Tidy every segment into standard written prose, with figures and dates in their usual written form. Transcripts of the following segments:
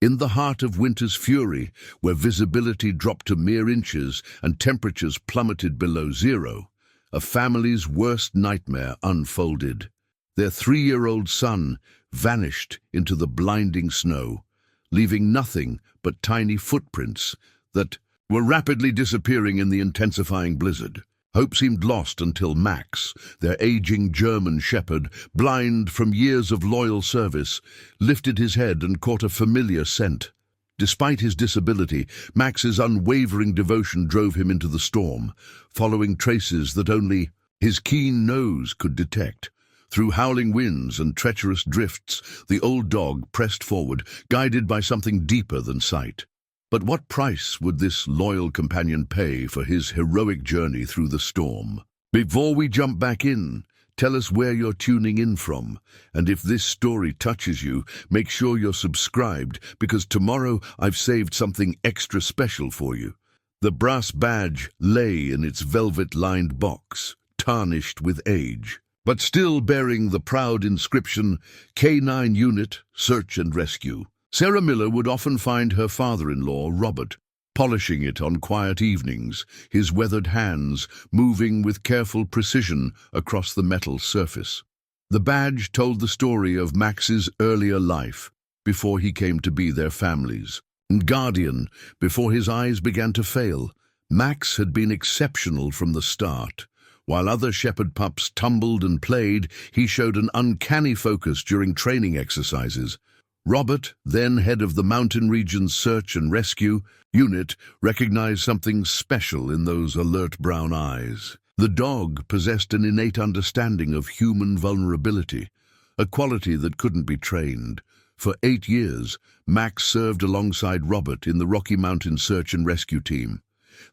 In the heart of winter's fury, where visibility dropped to mere inches and temperatures plummeted below zero, a family's worst nightmare unfolded. Their 3-year-old son vanished into the blinding snow, leaving nothing but tiny footprints that were rapidly disappearing in the intensifying blizzard. Hope seemed lost until Max, their aging German shepherd, blind from years of loyal service, lifted his head and caught a familiar scent. Despite his disability, Max's unwavering devotion drove him into the storm, following traces that only his keen nose could detect. Through howling winds and treacherous drifts, the old dog pressed forward, guided by something deeper than sight. But what price would this loyal companion pay for his heroic journey through the storm? Before we jump back in, tell us where you're tuning in from, and if this story touches you, make sure you're subscribed, because tomorrow I've saved something extra special for you. The brass badge lay in its velvet-lined box, tarnished with age, but still bearing the proud inscription, K9 Unit, Search and Rescue. Sarah Miller would often find her father-in-law, Robert, polishing it on quiet evenings, his weathered hands moving with careful precision across the metal surface. The badge told the story of Max's earlier life, before he came to be their family's. And guardian, before his eyes began to fail, Max had been exceptional from the start. While other shepherd pups tumbled and played, he showed an uncanny focus during training exercises. Robert, then head of the Mountain Region's Search and Rescue Unit, recognized something special in those alert brown eyes. The dog possessed an innate understanding of human vulnerability, a quality that couldn't be trained. For 8 years, Max served alongside Robert in the Rocky Mountain Search and Rescue Team.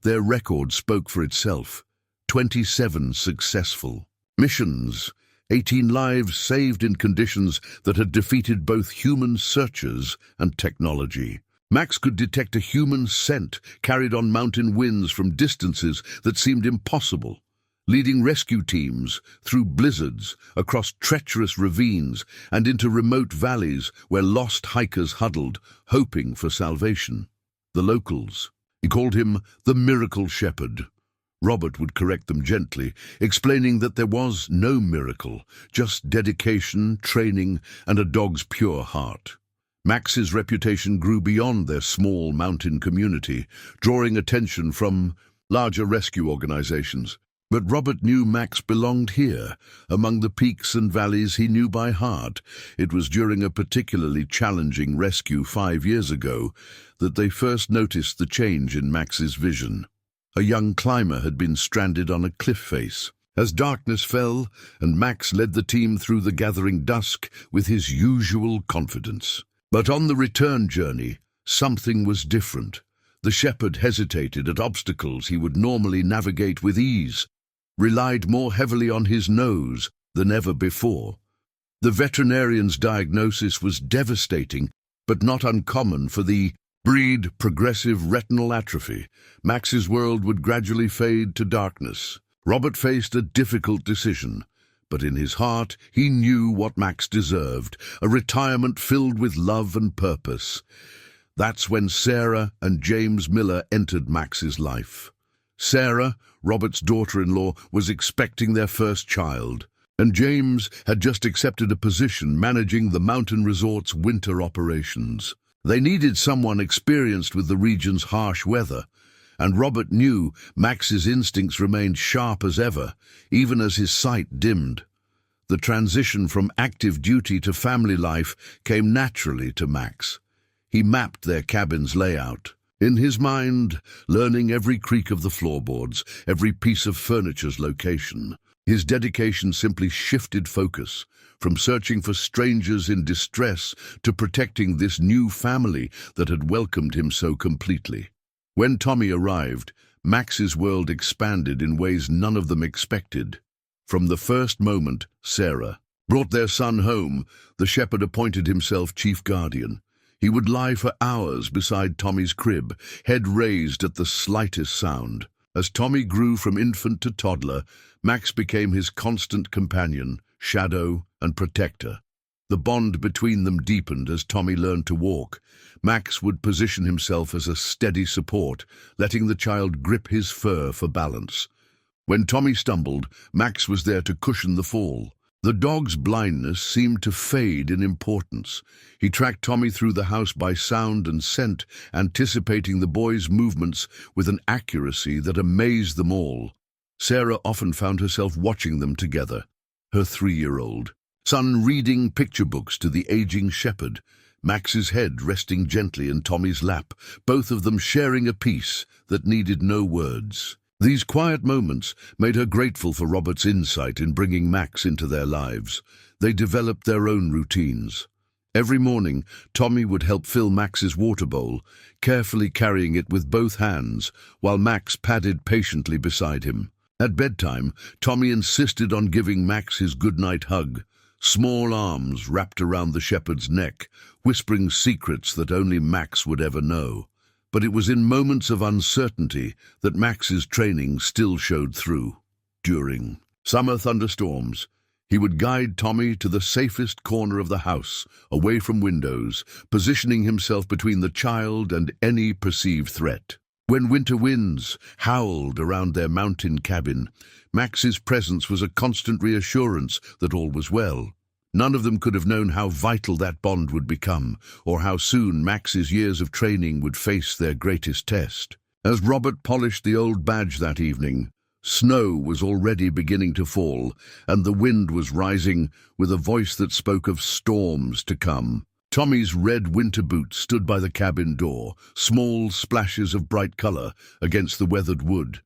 Their record spoke for itself. 27 successful missions, 18 lives saved in conditions that had defeated both human searchers and technology. Max could detect a human scent carried on mountain winds from distances that seemed impossible, leading rescue teams through blizzards, across treacherous ravines, and into remote valleys where lost hikers huddled, hoping for salvation. The locals, he called him the Miracle Shepherd. Robert would correct them gently, explaining that there was no miracle, just dedication, training, and a dog's pure heart. Max's reputation grew beyond their small mountain community, drawing attention from larger rescue organizations. But Robert knew Max belonged here, among the peaks and valleys he knew by heart. It was during a particularly challenging rescue 5 years ago that they first noticed the change in Max's vision. A young climber had been stranded on a cliff face. As darkness fell, and Max led the team through the gathering dusk with his usual confidence. But on the return journey, something was different. The shepherd hesitated at obstacles he would normally navigate with ease, relied more heavily on his nose than ever before. The veterinarian's diagnosis was devastating, but not uncommon for the breed progressive retinal atrophy. Max's world would gradually fade to darkness. Robert faced a difficult decision, but in his heart he knew what Max deserved, a retirement filled with love and purpose. That's when Sarah and James Miller entered Max's life. Sarah, Robert's daughter-in-law, was expecting their first child, and James had just accepted a position managing the mountain resort's winter operations. They needed someone experienced with the region's harsh weather, and Robert knew Max's instincts remained sharp as ever, even as his sight dimmed. The transition from active duty to family life came naturally to Max. He mapped their cabin's layout, in his mind, learning every creak of the floorboards, every piece of furniture's location. His dedication simply shifted focus, from searching for strangers in distress to protecting this new family that had welcomed him so completely. When Tommy arrived, Max's world expanded in ways none of them expected. From the first moment, Sarah brought their son home, the shepherd appointed himself chief guardian. He would lie for hours beside Tommy's crib, head raised at the slightest sound. As Tommy grew from infant to toddler, Max became his constant companion, shadow, and protector. The bond between them deepened as Tommy learned to walk. Max would position himself as a steady support, letting the child grip his fur for balance. When Tommy stumbled, Max was there to cushion the fall. The dog's blindness seemed to fade in importance. He tracked Tommy through the house by sound and scent, anticipating the boy's movements with an accuracy that amazed them all. Sarah often found herself watching them together, her 3-year-old son reading picture books to the aging shepherd, Max's head resting gently in Tommy's lap, both of them sharing a peace that needed no words. These quiet moments made her grateful for Robert's insight in bringing Max into their lives. They developed their own routines. Every morning, Tommy would help fill Max's water bowl, carefully carrying it with both hands, while Max padded patiently beside him. At bedtime, Tommy insisted on giving Max his goodnight hug, small arms wrapped around the shepherd's neck, whispering secrets that only Max would ever know. But it was in moments of uncertainty that Max's training still showed through. During summer thunderstorms, he would guide Tommy to the safest corner of the house, away from windows, positioning himself between the child and any perceived threat. When winter winds howled around their mountain cabin, Max's presence was a constant reassurance that all was well. None of them could have known how vital that bond would become, or how soon Max's years of training would face their greatest test. As Robert polished the old badge that evening, snow was already beginning to fall, and the wind was rising with a voice that spoke of storms to come. Tommy's red winter boots stood by the cabin door, small splashes of bright color against the weathered wood.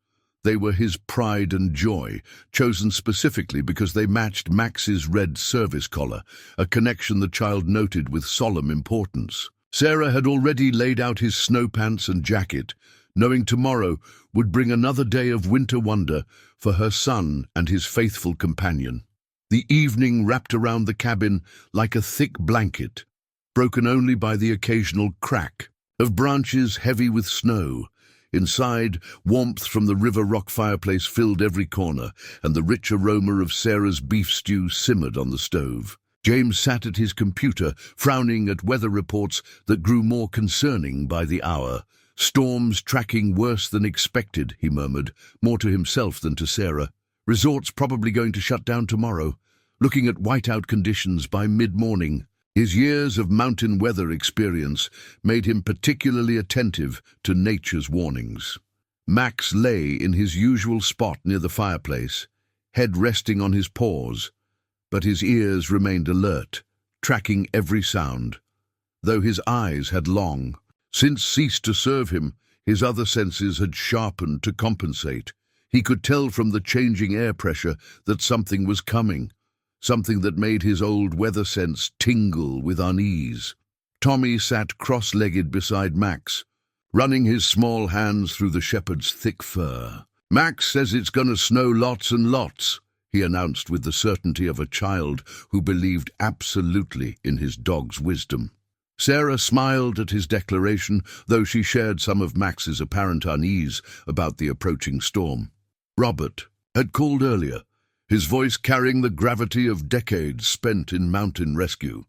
They were his pride and joy, chosen specifically because they matched Max's red service collar, a connection the child noted with solemn importance. Sarah had already laid out his snow pants and jacket, knowing tomorrow would bring another day of winter wonder for her son and his faithful companion. The evening wrapped around the cabin like a thick blanket, broken only by the occasional crack of branches heavy with snow. Inside, warmth from the river rock fireplace filled every corner, and the rich aroma of Sarah's beef stew simmered on the stove. James sat at his computer, frowning at weather reports that grew more concerning by the hour. "Storms tracking worse than expected," he murmured, more to himself than to Sarah. "Resorts probably going to shut down tomorrow, looking at whiteout conditions by mid-morning." His years of mountain weather experience made him particularly attentive to nature's warnings. Max lay in his usual spot near the fireplace, head resting on his paws, but his ears remained alert, tracking every sound. Though his eyes had long since ceased to serve him, his other senses had sharpened to compensate. He could tell from the changing air pressure that something was coming, something that made his old weather sense tingle with unease. Tommy sat cross-legged beside Max, running his small hands through the shepherd's thick fur. "Max says it's gonna snow lots and lots," he announced with the certainty of a child who believed absolutely in his dog's wisdom. Sarah smiled at his declaration, though she shared some of Max's apparent unease about the approaching storm. Robert had called earlier, his voice carrying the gravity of decades spent in mountain rescue.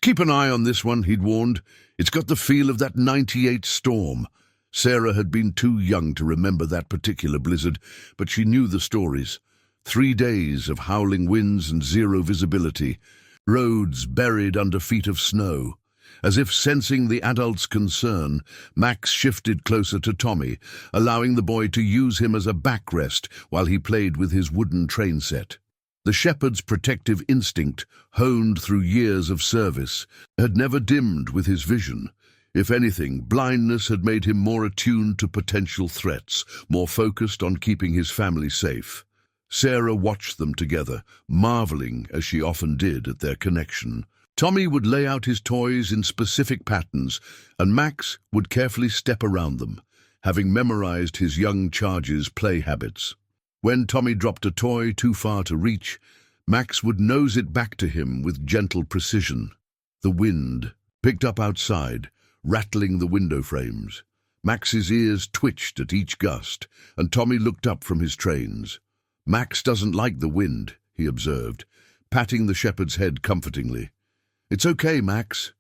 "Keep an eye on this one," he'd warned. "It's got the feel of that '98 storm." Sarah had been too young to remember that particular blizzard, but she knew the stories. 3 days of howling winds and zero visibility, roads buried under feet of snow. As if sensing the adult's concern, Max shifted closer to Tommy, allowing the boy to use him as a backrest while he played with his wooden train set. The shepherd's protective instinct, honed through years of service, had never dimmed with his vision. If anything, blindness had made him more attuned to potential threats, more focused on keeping his family safe. Sarah watched them together, marveling, as she often did, at their connection. Tommy would lay out his toys in specific patterns, and Max would carefully step around them, having memorized his young charge's play habits. When Tommy dropped a toy too far to reach, Max would nose it back to him with gentle precision. The wind picked up outside, rattling the window frames. Max's ears twitched at each gust, and Tommy looked up from his trains. "Max doesn't like the wind," he observed, patting the shepherd's head comfortingly. "It's okay, Max.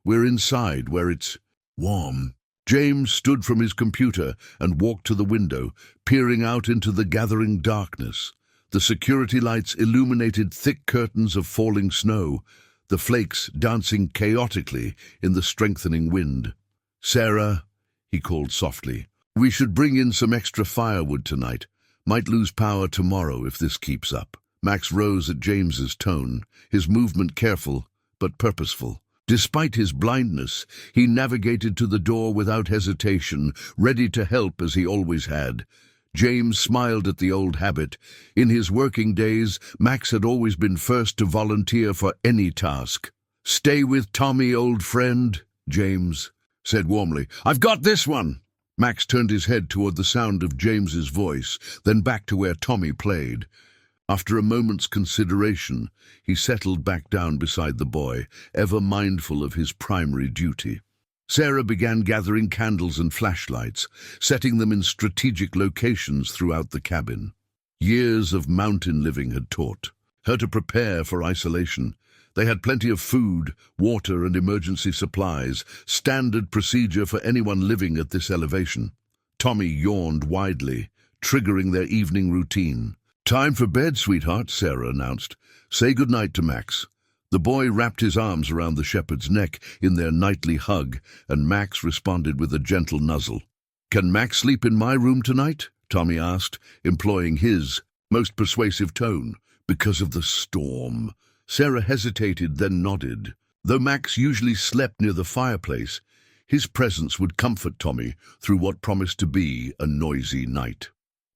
We're inside where it's warm." James stood from his computer and walked to the window, peering out into the gathering darkness. The security lights illuminated thick curtains of falling snow, the flakes dancing chaotically in the strengthening wind. "Sarah," he called softly, "we should bring in some extra firewood tonight. Might lose power tomorrow if this keeps up." Max rose at James's tone, his movement careful but purposeful. Despite his blindness, he navigated to the door without hesitation, ready to help as he always had. James smiled at the old habit. In his working days, Max had always been first to volunteer for any task. "Stay with Tommy, old friend," James said warmly. "I've got this one." Max turned his head toward the sound of James's voice, then back to where Tommy played. After a moment's consideration, he settled back down beside the boy, ever mindful of his primary duty. Sarah began gathering candles and flashlights, setting them in strategic locations throughout the cabin. Years of mountain living had taught her to prepare for isolation. They had plenty of food, water, and emergency supplies, standard procedure for anyone living at this elevation. Tommy yawned widely, triggering their evening routine. "Time for bed, sweetheart," Sarah announced. "Say goodnight to Max." The boy wrapped his arms around the shepherd's neck in their nightly hug, and Max responded with a gentle nuzzle. "Can Max sleep in my room tonight?" Tommy asked, employing his most persuasive tone. "Because of the storm." Sarah hesitated, then nodded. Though Max usually slept near the fireplace, his presence would comfort Tommy through what promised to be a noisy night.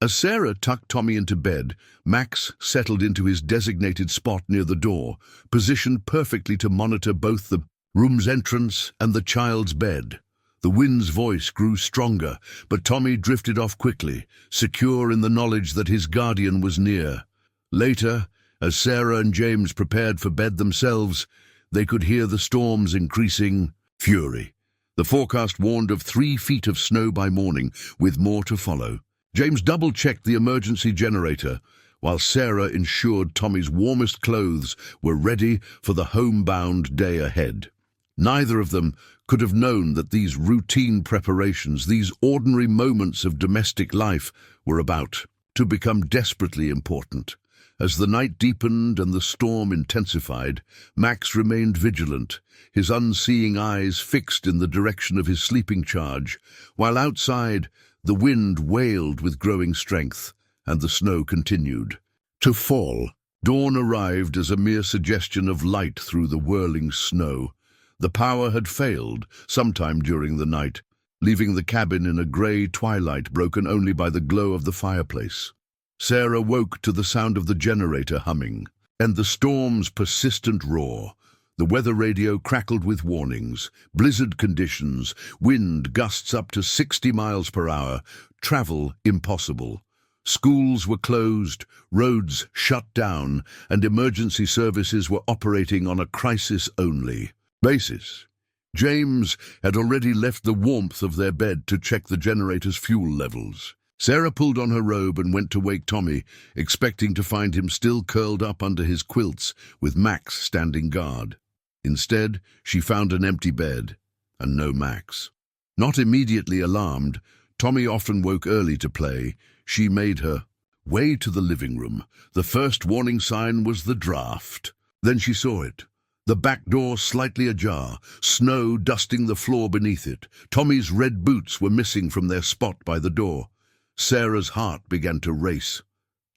As Sarah tucked Tommy into bed, Max settled into his designated spot near the door, positioned perfectly to monitor both the room's entrance and the child's bed. The wind's voice grew stronger, but Tommy drifted off quickly, secure in the knowledge that his guardian was near. Later, as Sarah and James prepared for bed themselves, they could hear the storm's increasing fury. The forecast warned of 3 feet of snow by morning, with more to follow. James double-checked the emergency generator, while Sarah ensured Tommy's warmest clothes were ready for the homebound day ahead. Neither of them could have known that these routine preparations, these ordinary moments of domestic life, were about to become desperately important. As the night deepened and the storm intensified, Max remained vigilant, his unseeing eyes fixed in the direction of his sleeping charge, while outside the wind wailed with growing strength, and the snow continued to fall. Dawn arrived as a mere suggestion of light through the whirling snow. The power had failed sometime during the night, leaving the cabin in a grey twilight broken only by the glow of the fireplace. Sarah woke to the sound of the generator humming, and the storm's persistent roar. The weather radio crackled with warnings: blizzard conditions, wind gusts up to 60 miles per hour, travel impossible. Schools were closed, roads shut down, and emergency services were operating on a crisis-only basis. James had already left the warmth of their bed to check the generator's fuel levels. Sarah pulled on her robe and went to wake Tommy, expecting to find him still curled up under his quilts, with Max standing guard. Instead, she found an empty bed, and no Max. Not immediately alarmed, Tommy often woke early to play. She made her way to the living room. The first warning sign was the draft. Then she saw it. The back door slightly ajar, snow dusting the floor beneath it. Tommy's red boots were missing from their spot by the door. Sarah's heart began to race.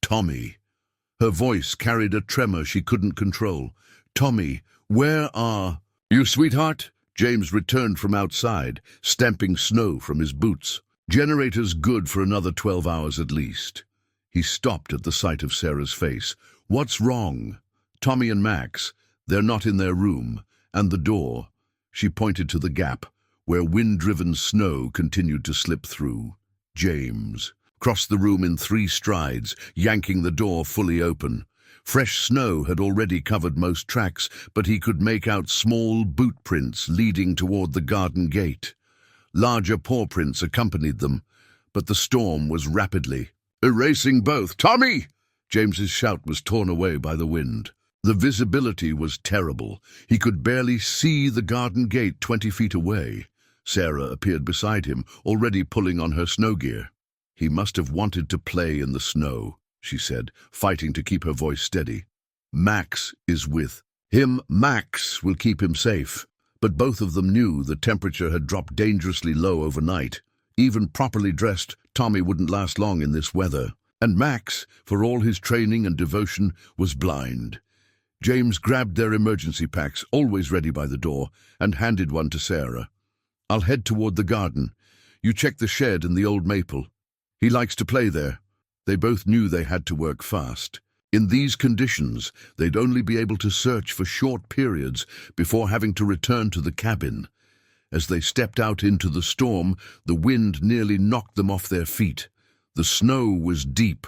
"Tommy." Her voice carried a tremor she couldn't control. "Tommy, where are you, sweetheart?" James returned from outside, stamping snow from his boots. "Generator's good for another 12 hours at least." He stopped at the sight of Sarah's face. "What's wrong?" "Tommy and Max. They're not in their room. And the door." She pointed to the gap, where wind-driven snow continued to slip through. James crossed the room in 3 strides, yanking the door fully open. Fresh snow had already covered most tracks, but he could make out small boot prints leading toward the garden gate. Larger paw prints accompanied them, but the storm was rapidly erasing both. "Tommy!" James's shout was torn away by the wind. The visibility was terrible. He could barely see the garden gate 20 feet away. Sarah appeared beside him, already pulling on her snow gear. "He must have wanted to play in the snow," she said, fighting to keep her voice steady. "Max is with him. Max will keep him safe." But both of them knew the temperature had dropped dangerously low overnight. Even properly dressed, Tommy wouldn't last long in this weather. And Max, for all his training and devotion, was blind. James grabbed their emergency packs, always ready by the door, and handed one to Sarah. "I'll head toward the garden. You check the shed and the old maple. He likes to play there." They both knew they had to work fast. In these conditions, they'd only be able to search for short periods before having to return to the cabin. As they stepped out into the storm, the wind nearly knocked them off their feet. The snow was deep,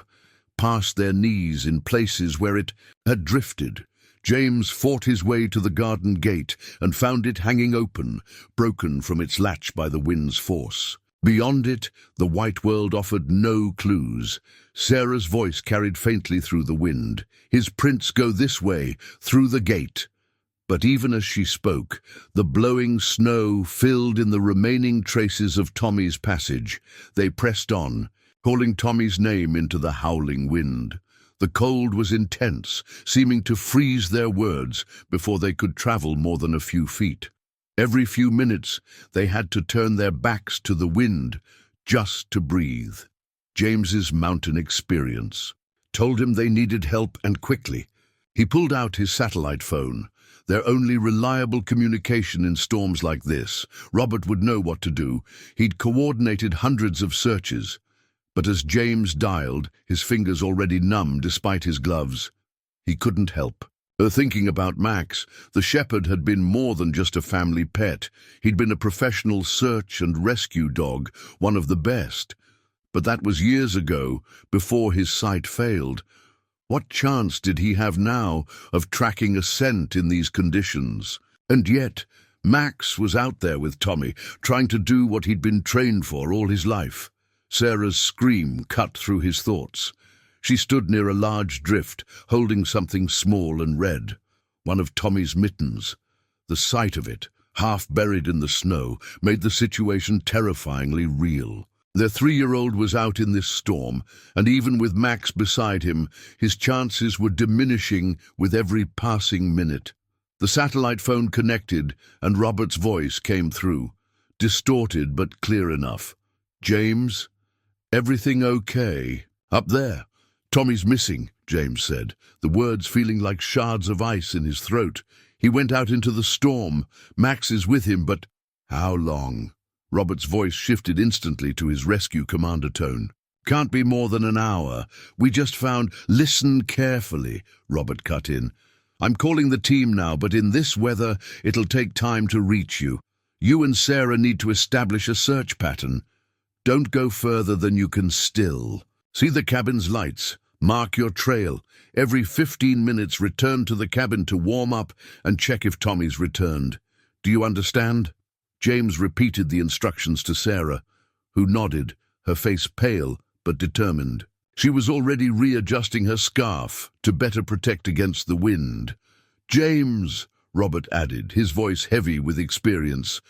past their knees in places where it had drifted. James fought his way to the garden gate and found it hanging open, broken from its latch by the wind's force. Beyond it, the white world offered no clues. Sarah's voice carried faintly through the wind. "His prints go this way, through the gate." But even as she spoke, the blowing snow filled in the remaining traces of Tommy's passage. They pressed on, calling Tommy's name into the howling wind. The cold was intense, seeming to freeze their words before they could travel more than a few feet. Every few minutes, they had to turn their backs to the wind just to breathe. James's mountain experience told him they needed help, and quickly. He pulled out his satellite phone, their only reliable communication in storms like this. Robert would know what to do. He'd coordinated hundreds of searches. But as James dialed, his fingers already numb despite his gloves, he couldn't help. Thinking about Max, the shepherd had been more than just a family pet. He'd been a professional search and rescue dog, one of the best. But that was years ago, before his sight failed. What chance did he have now of tracking a scent in these conditions? And yet, Max was out there with Tommy, trying to do what he'd been trained for all his life. Sarah's scream cut through his thoughts. She stood near a large drift, holding something small and red, one of Tommy's mittens. The sight of it, half buried in the snow, made the situation terrifyingly real. Their 3-year-old was out in this storm, and even with Max beside him, his chances were diminishing with every passing minute. The satellite phone connected, and Robert's voice came through, distorted but clear enough. "James, everything okay? Up there? Tommy's missing," James said, the words feeling like shards of ice in his throat. "He went out into the storm. Max is with him, but how long?" Robert's voice shifted instantly to his rescue commander tone. "Can't be more than an hour. We just found—" "Listen carefully," Robert cut in. "I'm calling the team now, but in this weather, it'll take time to reach you. You and Sarah need to establish a search pattern. Don't go further than you can still. See the cabin's lights. Mark your trail. Every 15 minutes, return to the cabin to warm up and check if Tommy's returned. Do you understand?" James repeated the instructions to Sarah, who nodded, her face pale but determined. She was already readjusting her scarf to better protect against the wind. "James," Robert added, his voice heavy with experience,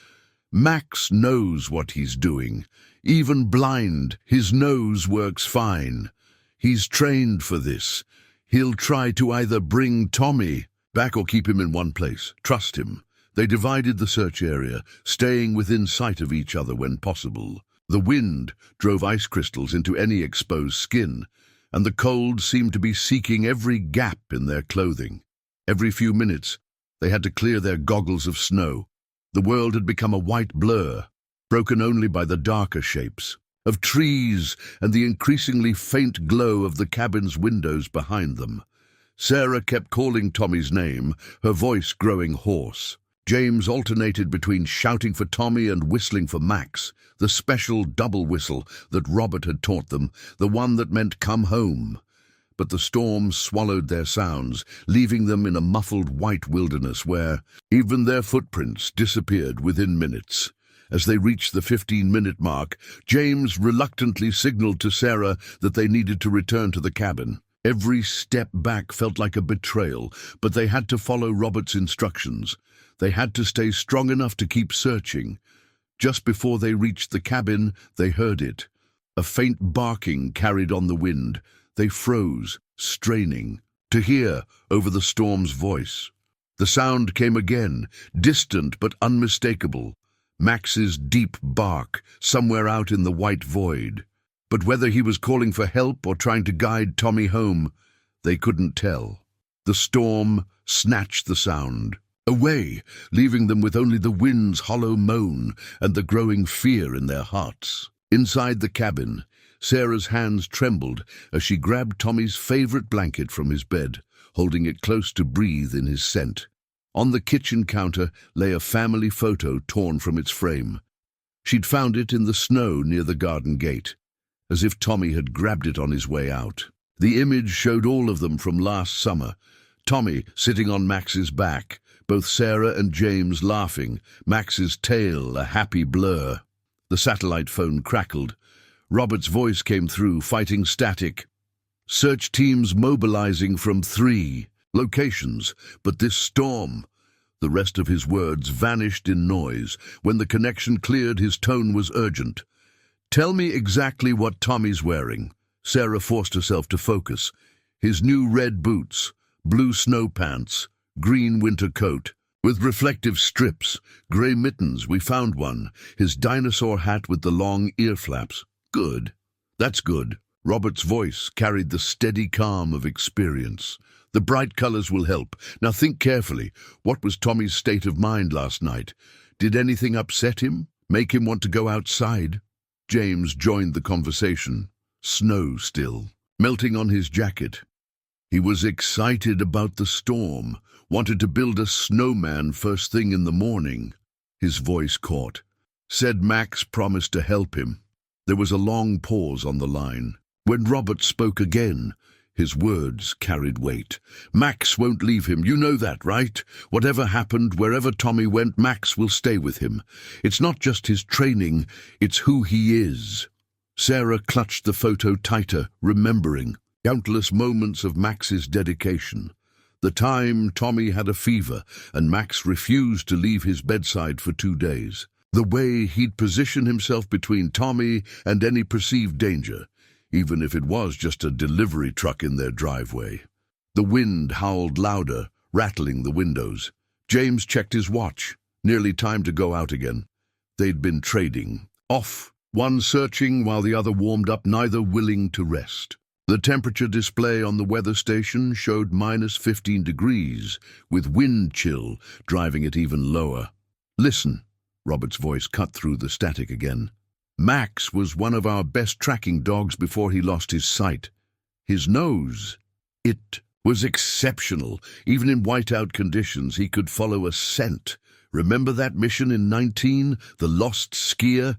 "Max knows what he's doing. Even blind, his nose works fine. He's trained for this. He'll try to either bring Tommy back or keep him in one place. Trust him." They divided the search area, staying within sight of each other when possible. The wind drove ice crystals into any exposed skin, and the cold seemed to be seeking every gap in their clothing. Every few minutes, they had to clear their goggles of snow. The world had become a white blur, broken only by the darker shapes of trees and the increasingly faint glow of the cabin's windows behind them. Sarah kept calling Tommy's name, her voice growing hoarse. James alternated between shouting for Tommy and whistling for Max, the special double whistle that Robert had taught them, the one that meant "come home." But the storm swallowed their sounds, leaving them in a muffled white wilderness where even their footprints disappeared within minutes. As they reached the 15-minute mark, James reluctantly signaled to Sarah that they needed to return to the cabin. Every step back felt like a betrayal, but they had to follow Robert's instructions. They had to stay strong enough to keep searching. Just before they reached the cabin, they heard it. A faint barking carried on the wind. They froze, straining, to hear over the storm's voice. The sound came again, distant but unmistakable. Max's deep bark, somewhere out in the white void. But whether he was calling for help or trying to guide Tommy home, they couldn't tell. The storm snatched the sound away, leaving them with only the wind's hollow moan and the growing fear in their hearts. Inside the cabin, Sarah's hands trembled as she grabbed Tommy's favorite blanket from his bed, holding it close to breathe in his scent. On the kitchen counter lay a family photo torn from its frame. She'd found it in the snow near the garden gate, as if Tommy had grabbed it on his way out. The image showed all of them from last summer. Tommy sitting on Max's back, both Sarah and James laughing, Max's tail a happy blur. The satellite phone crackled. Robert's voice came through, fighting static. Search teams mobilizing from 3 locations, but this storm... The rest of his words vanished in noise. When the connection cleared, his tone was urgent. Tell me exactly what Tommy's wearing. Sarah forced herself to focus. His new red boots, blue snow pants, green winter coat, with reflective strips, grey mittens, we found one, his dinosaur hat with the long ear flaps. Good. That's good. Robert's voice carried the steady calm of experience. The bright colors will help. Now think carefully. What was Tommy's state of mind last night? Did anything upset him? Make him want to go outside? James joined the conversation. Snow still, melting on his jacket. He was excited about the storm, wanted to build a snowman first thing in the morning. His voice caught. Said Max promised to help him. There was a long pause on the line. When Robert spoke again, his words carried weight. Max won't leave him, you know that, right? Whatever happened, wherever Tommy went, Max will stay with him. It's not just his training, it's who he is. Sarah clutched the photo tighter, remembering countless moments of Max's dedication. The time Tommy had a fever and Max refused to leave his bedside for 2 days. The way he'd position himself between Tommy and any perceived danger, even if it was just a delivery truck in their driveway. The wind howled louder, rattling the windows. James checked his watch. Nearly time to go out again. They'd been trading. Off, one searching while the other warmed up, neither willing to rest. The temperature display on the weather station showed -15 degrees, with wind chill driving it even lower. Listen, Robert's voice cut through the static again. Max was one of our best tracking dogs before he lost his sight. His nose, it was exceptional. Even in whiteout conditions, he could follow a scent. Remember that mission in 19, the lost skier?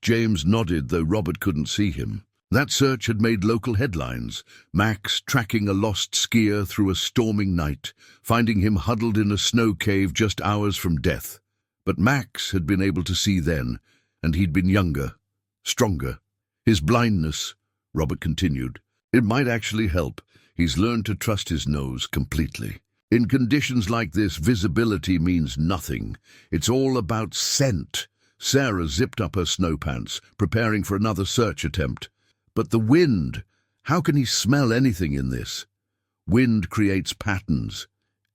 James nodded, though Robert couldn't see him. That search had made local headlines. Max tracking a lost skier through a storming night, finding him huddled in a snow cave just hours from death. But Max had been able to see then, and he'd been younger, stronger. His blindness, Robert continued, it might actually help. He's learned to trust his nose completely. In conditions like this, visibility means nothing. It's all about scent. Sarah zipped up her snow pants, preparing for another search attempt. But the wind, how can he smell anything in this? Wind creates patterns,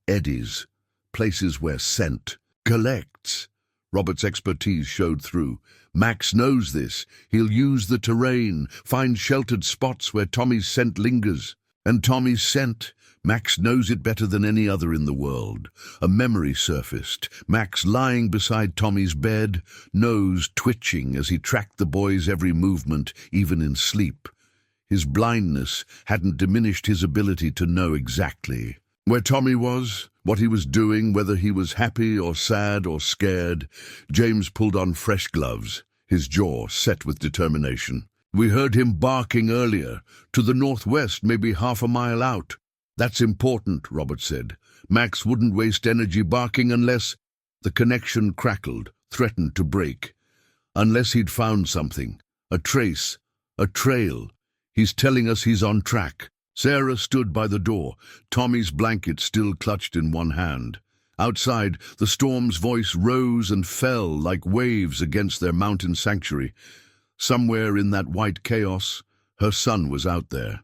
eddies, places where scent collects. Robert's expertise showed through. Max knows this. He'll use the terrain, find sheltered spots where Tommy's scent lingers. And Tommy's scent, Max knows it better than any other in the world. A memory surfaced, Max lying beside Tommy's bed, nose twitching as he tracked the boy's every movement, even in sleep. His blindness hadn't diminished his ability to know exactly where Tommy was, what he was doing, whether he was happy or sad or scared. James pulled on fresh gloves, his jaw set with determination. We heard him barking earlier, to the northwest, maybe half a mile out. That's important, Robert said. Max wouldn't waste energy barking unless... The connection crackled, threatened to break. Unless he'd found something. A trace. A trail. He's telling us he's on track. Sarah stood by the door, Tommy's blanket still clutched in one hand. Outside, the storm's voice rose and fell like waves against their mountain sanctuary. Somewhere in that white chaos, her son was out there.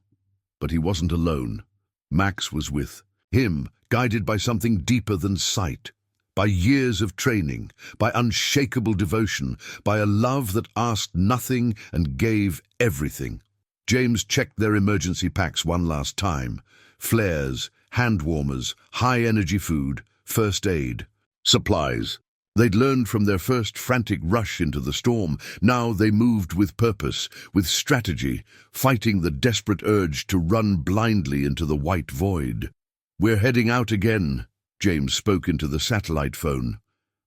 But he wasn't alone. Max was with him, guided by something deeper than sight, by years of training, by unshakable devotion, by a love that asked nothing and gave everything. James checked their emergency packs one last time. Flares, hand warmers, high-energy food, first aid, supplies. They'd learned from their first frantic rush into the storm. Now they moved with purpose, with strategy, fighting the desperate urge to run blindly into the white void. "We're heading out again," James spoke into the satellite phone.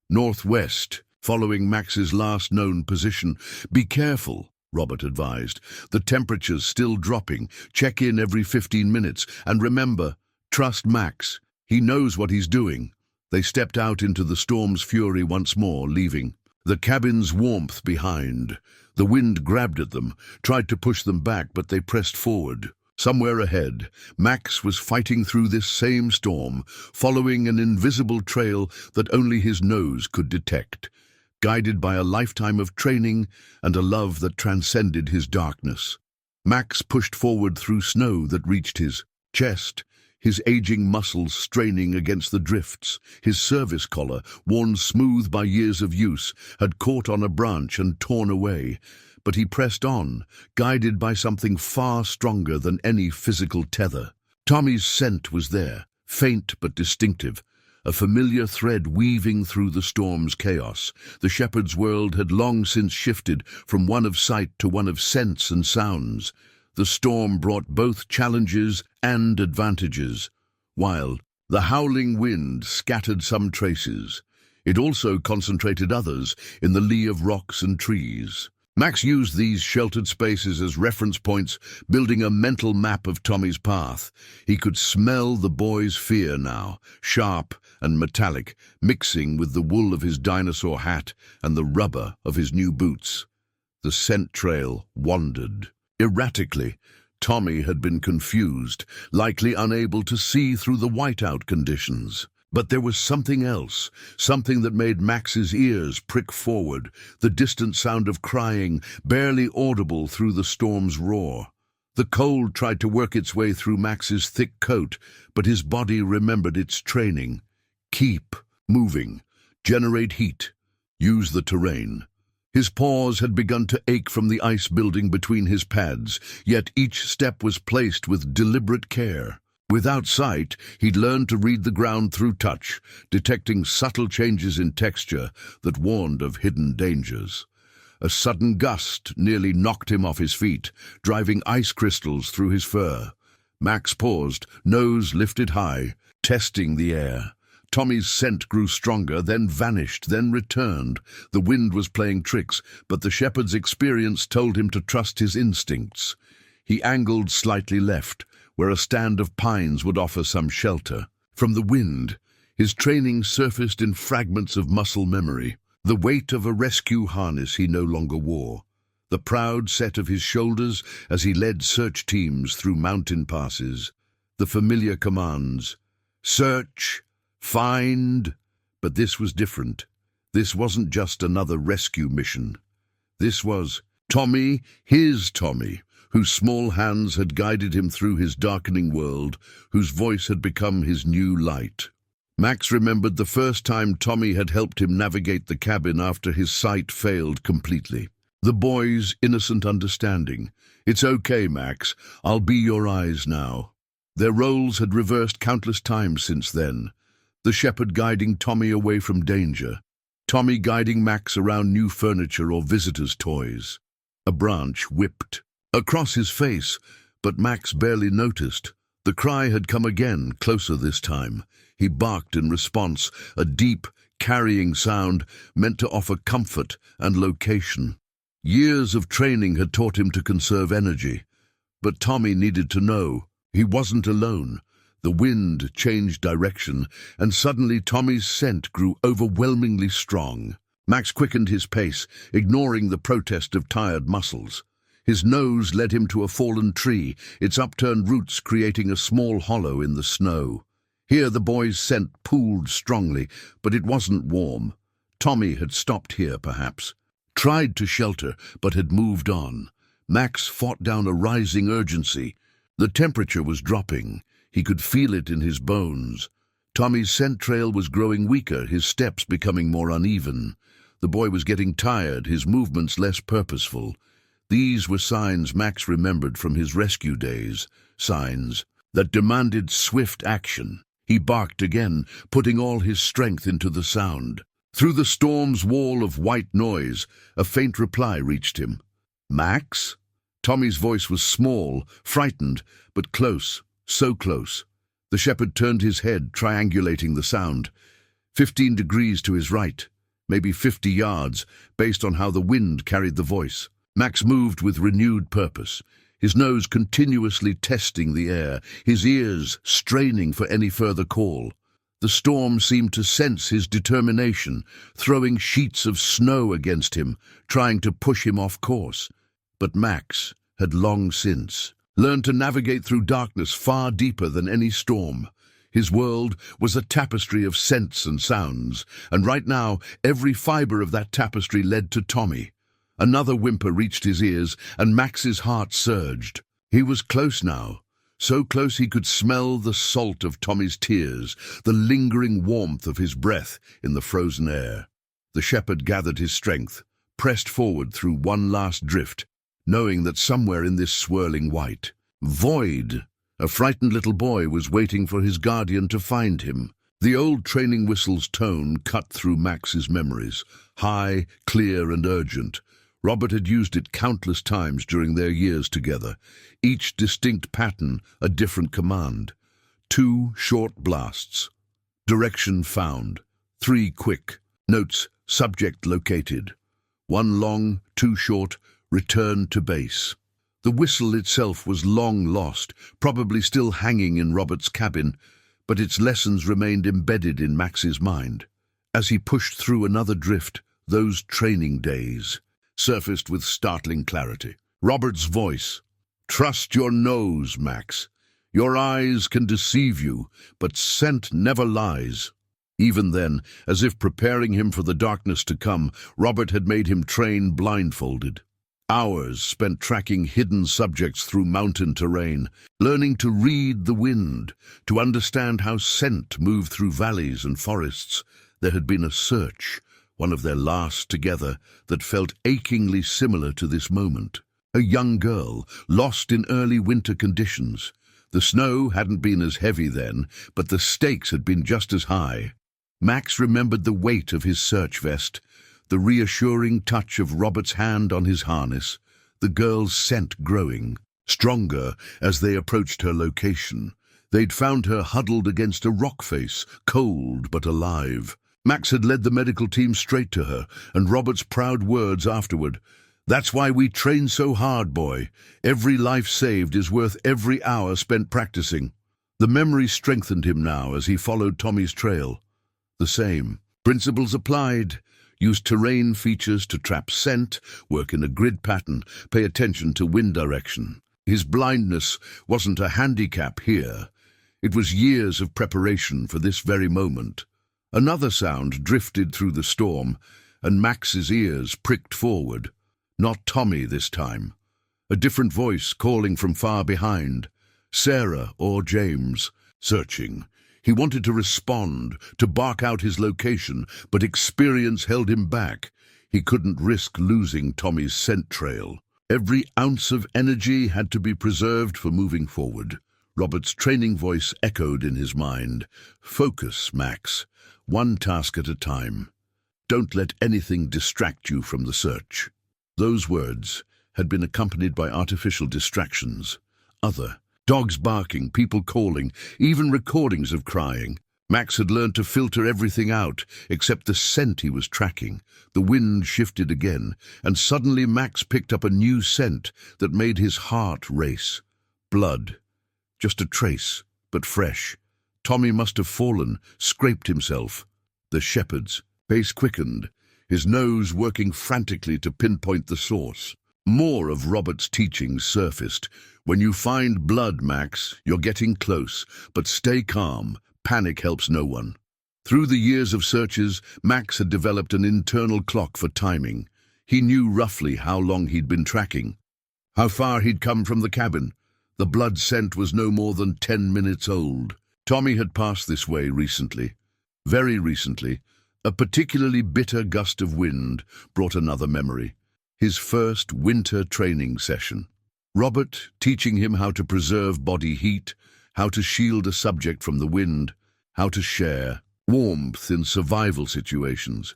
"Northwest, following Max's last known position. Be careful," Robert advised. "The temperature's still dropping. Check in every 15 minutes. And remember, trust Max. He knows what he's doing." They stepped out into the storm's fury once more, leaving the cabin's warmth behind. The wind grabbed at them, tried to push them back, but they pressed forward. Somewhere ahead, Max was fighting through this same storm, following an invisible trail that only his nose could detect, guided by a lifetime of training and a love that transcended his darkness. Max pushed forward through snow that reached his chest, his aging muscles straining against the drifts. His service collar, worn smooth by years of use, had caught on a branch and torn away. But he pressed on, guided by something far stronger than any physical tether. Tommy's scent was there, faint but distinctive, a familiar thread weaving through the storm's chaos. The shepherd's world had long since shifted from one of sight to one of sense and sounds. The storm brought both challenges and advantages. While the howling wind scattered some traces, it also concentrated others in the lee of rocks and trees. Max used these sheltered spaces as reference points, building a mental map of Tommy's path. He could smell the boy's fear now, sharp and metallic, mixing with the wool of his dinosaur hat and the rubber of his new boots. The scent trail wandered. Erratically, Tommy had been confused, likely unable to see through the whiteout conditions. But there was something else, something that made Max's ears prick forward, the distant sound of crying, barely audible through the storm's roar. The cold tried to work its way through Max's thick coat, but his body remembered its training. Keep moving, generate heat, use the terrain. His paws had begun to ache from the ice building between his pads, yet each step was placed with deliberate care. Without sight, he'd learned to read the ground through touch, detecting subtle changes in texture that warned of hidden dangers. A sudden gust nearly knocked him off his feet, driving ice crystals through his fur. Max paused, nose lifted high, testing the air. Tommy's scent grew stronger, then vanished, then returned. The wind was playing tricks, but the shepherd's experience told him to trust his instincts. He angled slightly left, where a stand of pines would offer some shelter. From the wind, his training surfaced in fragments of muscle memory. The weight of a rescue harness he no longer wore. The proud set of his shoulders as he led search teams through mountain passes. The familiar commands, search, find. But this was different. This wasn't just another rescue mission. This was Tommy, his Tommy, whose small hands had guided him through his darkening world, whose voice had become his new light. Max remembered the first time Tommy had helped him navigate the cabin after his sight failed completely. The boy's innocent understanding. "It's okay, Max. I'll be your eyes now." Their roles had reversed countless times since then. The shepherd guiding Tommy away from danger. Tommy guiding Max around new furniture or visitors' toys. A branch whipped across his face, but Max barely noticed. The cry had come again, closer this time. He barked in response, a deep, carrying sound meant to offer comfort and location. Years of training had taught him to conserve energy, but Tommy needed to know he wasn't alone. The wind changed direction, and suddenly Tommy's scent grew overwhelmingly strong. Max quickened his pace, ignoring the protest of tired muscles. His nose led him to a fallen tree, its upturned roots creating a small hollow in the snow. Here the boy's scent pooled strongly, but it wasn't warm. Tommy had stopped here, perhaps. Tried to shelter, but had moved on. Max fought down a rising urgency. The temperature was dropping. He could feel it in his bones. Tommy's scent trail was growing weaker, his steps becoming more uneven. The boy was getting tired, his movements less purposeful. These were signs Max remembered from his rescue days, signs that demanded swift action. He barked again, putting all his strength into the sound. Through the storm's wall of white noise, a faint reply reached him. "Max?" Tommy's voice was small, frightened, but close, so close. The shepherd turned his head, triangulating the sound. 15 degrees to his right, maybe 50 yards, based on how the wind carried the voice. Max moved with renewed purpose, his nose continuously testing the air, his ears straining for any further call. The storm seemed to sense his determination, throwing sheets of snow against him, trying to push him off course. But Max had long since learned to navigate through darkness far deeper than any storm. His world was a tapestry of scents and sounds, and right now every fiber of that tapestry led to Tommy. Another whimper reached his ears, and Max's heart surged. He was close now, so close he could smell the salt of Tommy's tears, the lingering warmth of his breath in the frozen air. The shepherd gathered his strength, pressed forward through one last drift, knowing that somewhere in this swirling white void, a frightened little boy was waiting for his guardian to find him. The old training whistle's tone cut through Max's memories, high, clear, and urgent. Robert had used it countless times during their years together, each distinct pattern a different command. 2 short blasts. Direction found. 3 quick. Notes, subject located. 1 long, 2 short, return to base. The whistle itself was long lost, probably still hanging in Robert's cabin, but its lessons remained embedded in Max's mind. As he pushed through another drift, those training days surfaced with startling clarity. Robert's voice. "Trust your nose, Max. Your eyes can deceive you, but scent never lies." Even then, as if preparing him for the darkness to come, Robert had made him train blindfolded. Hours spent tracking hidden subjects through mountain terrain, learning to read the wind, to understand how scent moved through valleys and forests. There had been a search, one of their last together, that felt achingly similar to this moment. A young girl, lost in early winter conditions. The snow hadn't been as heavy then, but the stakes had been just as high. Max remembered the weight of his search vest, the reassuring touch of Robert's hand on his harness, the girl's scent growing, stronger as they approached her location. They'd found her huddled against a rock face, cold but alive. Max had led the medical team straight to her, and Robert's proud words afterward. "That's why we train so hard, boy. Every life saved is worth every hour spent practicing." The memory strengthened him now as he followed Tommy's trail. The same. Principles applied. Use terrain features to trap scent, work in a grid pattern, pay attention to wind direction. His blindness wasn't a handicap here. It was years of preparation for this very moment. Another sound drifted through the storm, and Max's ears pricked forward. Not Tommy this time. A different voice calling from far behind. Sarah or James, searching. He wanted to respond, to bark out his location, but experience held him back. He couldn't risk losing Tommy's scent trail. Every ounce of energy had to be preserved for moving forward. Robert's training voice echoed in his mind. "Focus, Max. One task at a time. Don't let anything distract you from the search." Those words had been accompanied by artificial distractions. Dogs barking, people calling, even recordings of crying. Max had learned to filter everything out, except the scent he was tracking. The wind shifted again, and suddenly Max picked up a new scent that made his heart race. Blood. Just a trace, but fresh. Tommy must have fallen, scraped himself. The shepherd's pace quickened, his nose working frantically to pinpoint the source. More of Robert's teachings surfaced. When you find blood, Max, you're getting close, but stay calm. Panic helps no one. Through the years of searches, Max had developed an internal clock for timing. He knew roughly how long he'd been tracking, how far he'd come from the cabin. The blood scent was no more than 10 minutes old. Tommy had passed this way recently. Very recently. A particularly bitter gust of wind brought another memory. His first winter training session. Robert teaching him how to preserve body heat, how to shield a subject from the wind, how to share warmth in survival situations.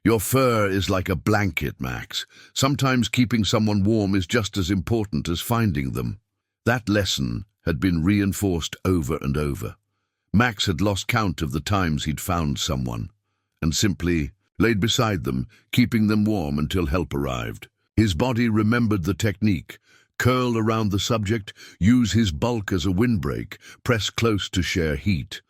Your fur is like a blanket, Max. Sometimes keeping someone warm is just as important as finding them. That lesson had been reinforced over and over. Max had lost count of the times he'd found someone, and simply laid beside them, keeping them warm until help arrived. His body remembered the technique. Curl around the subject, use his bulk as a windbreak, press close to share heat.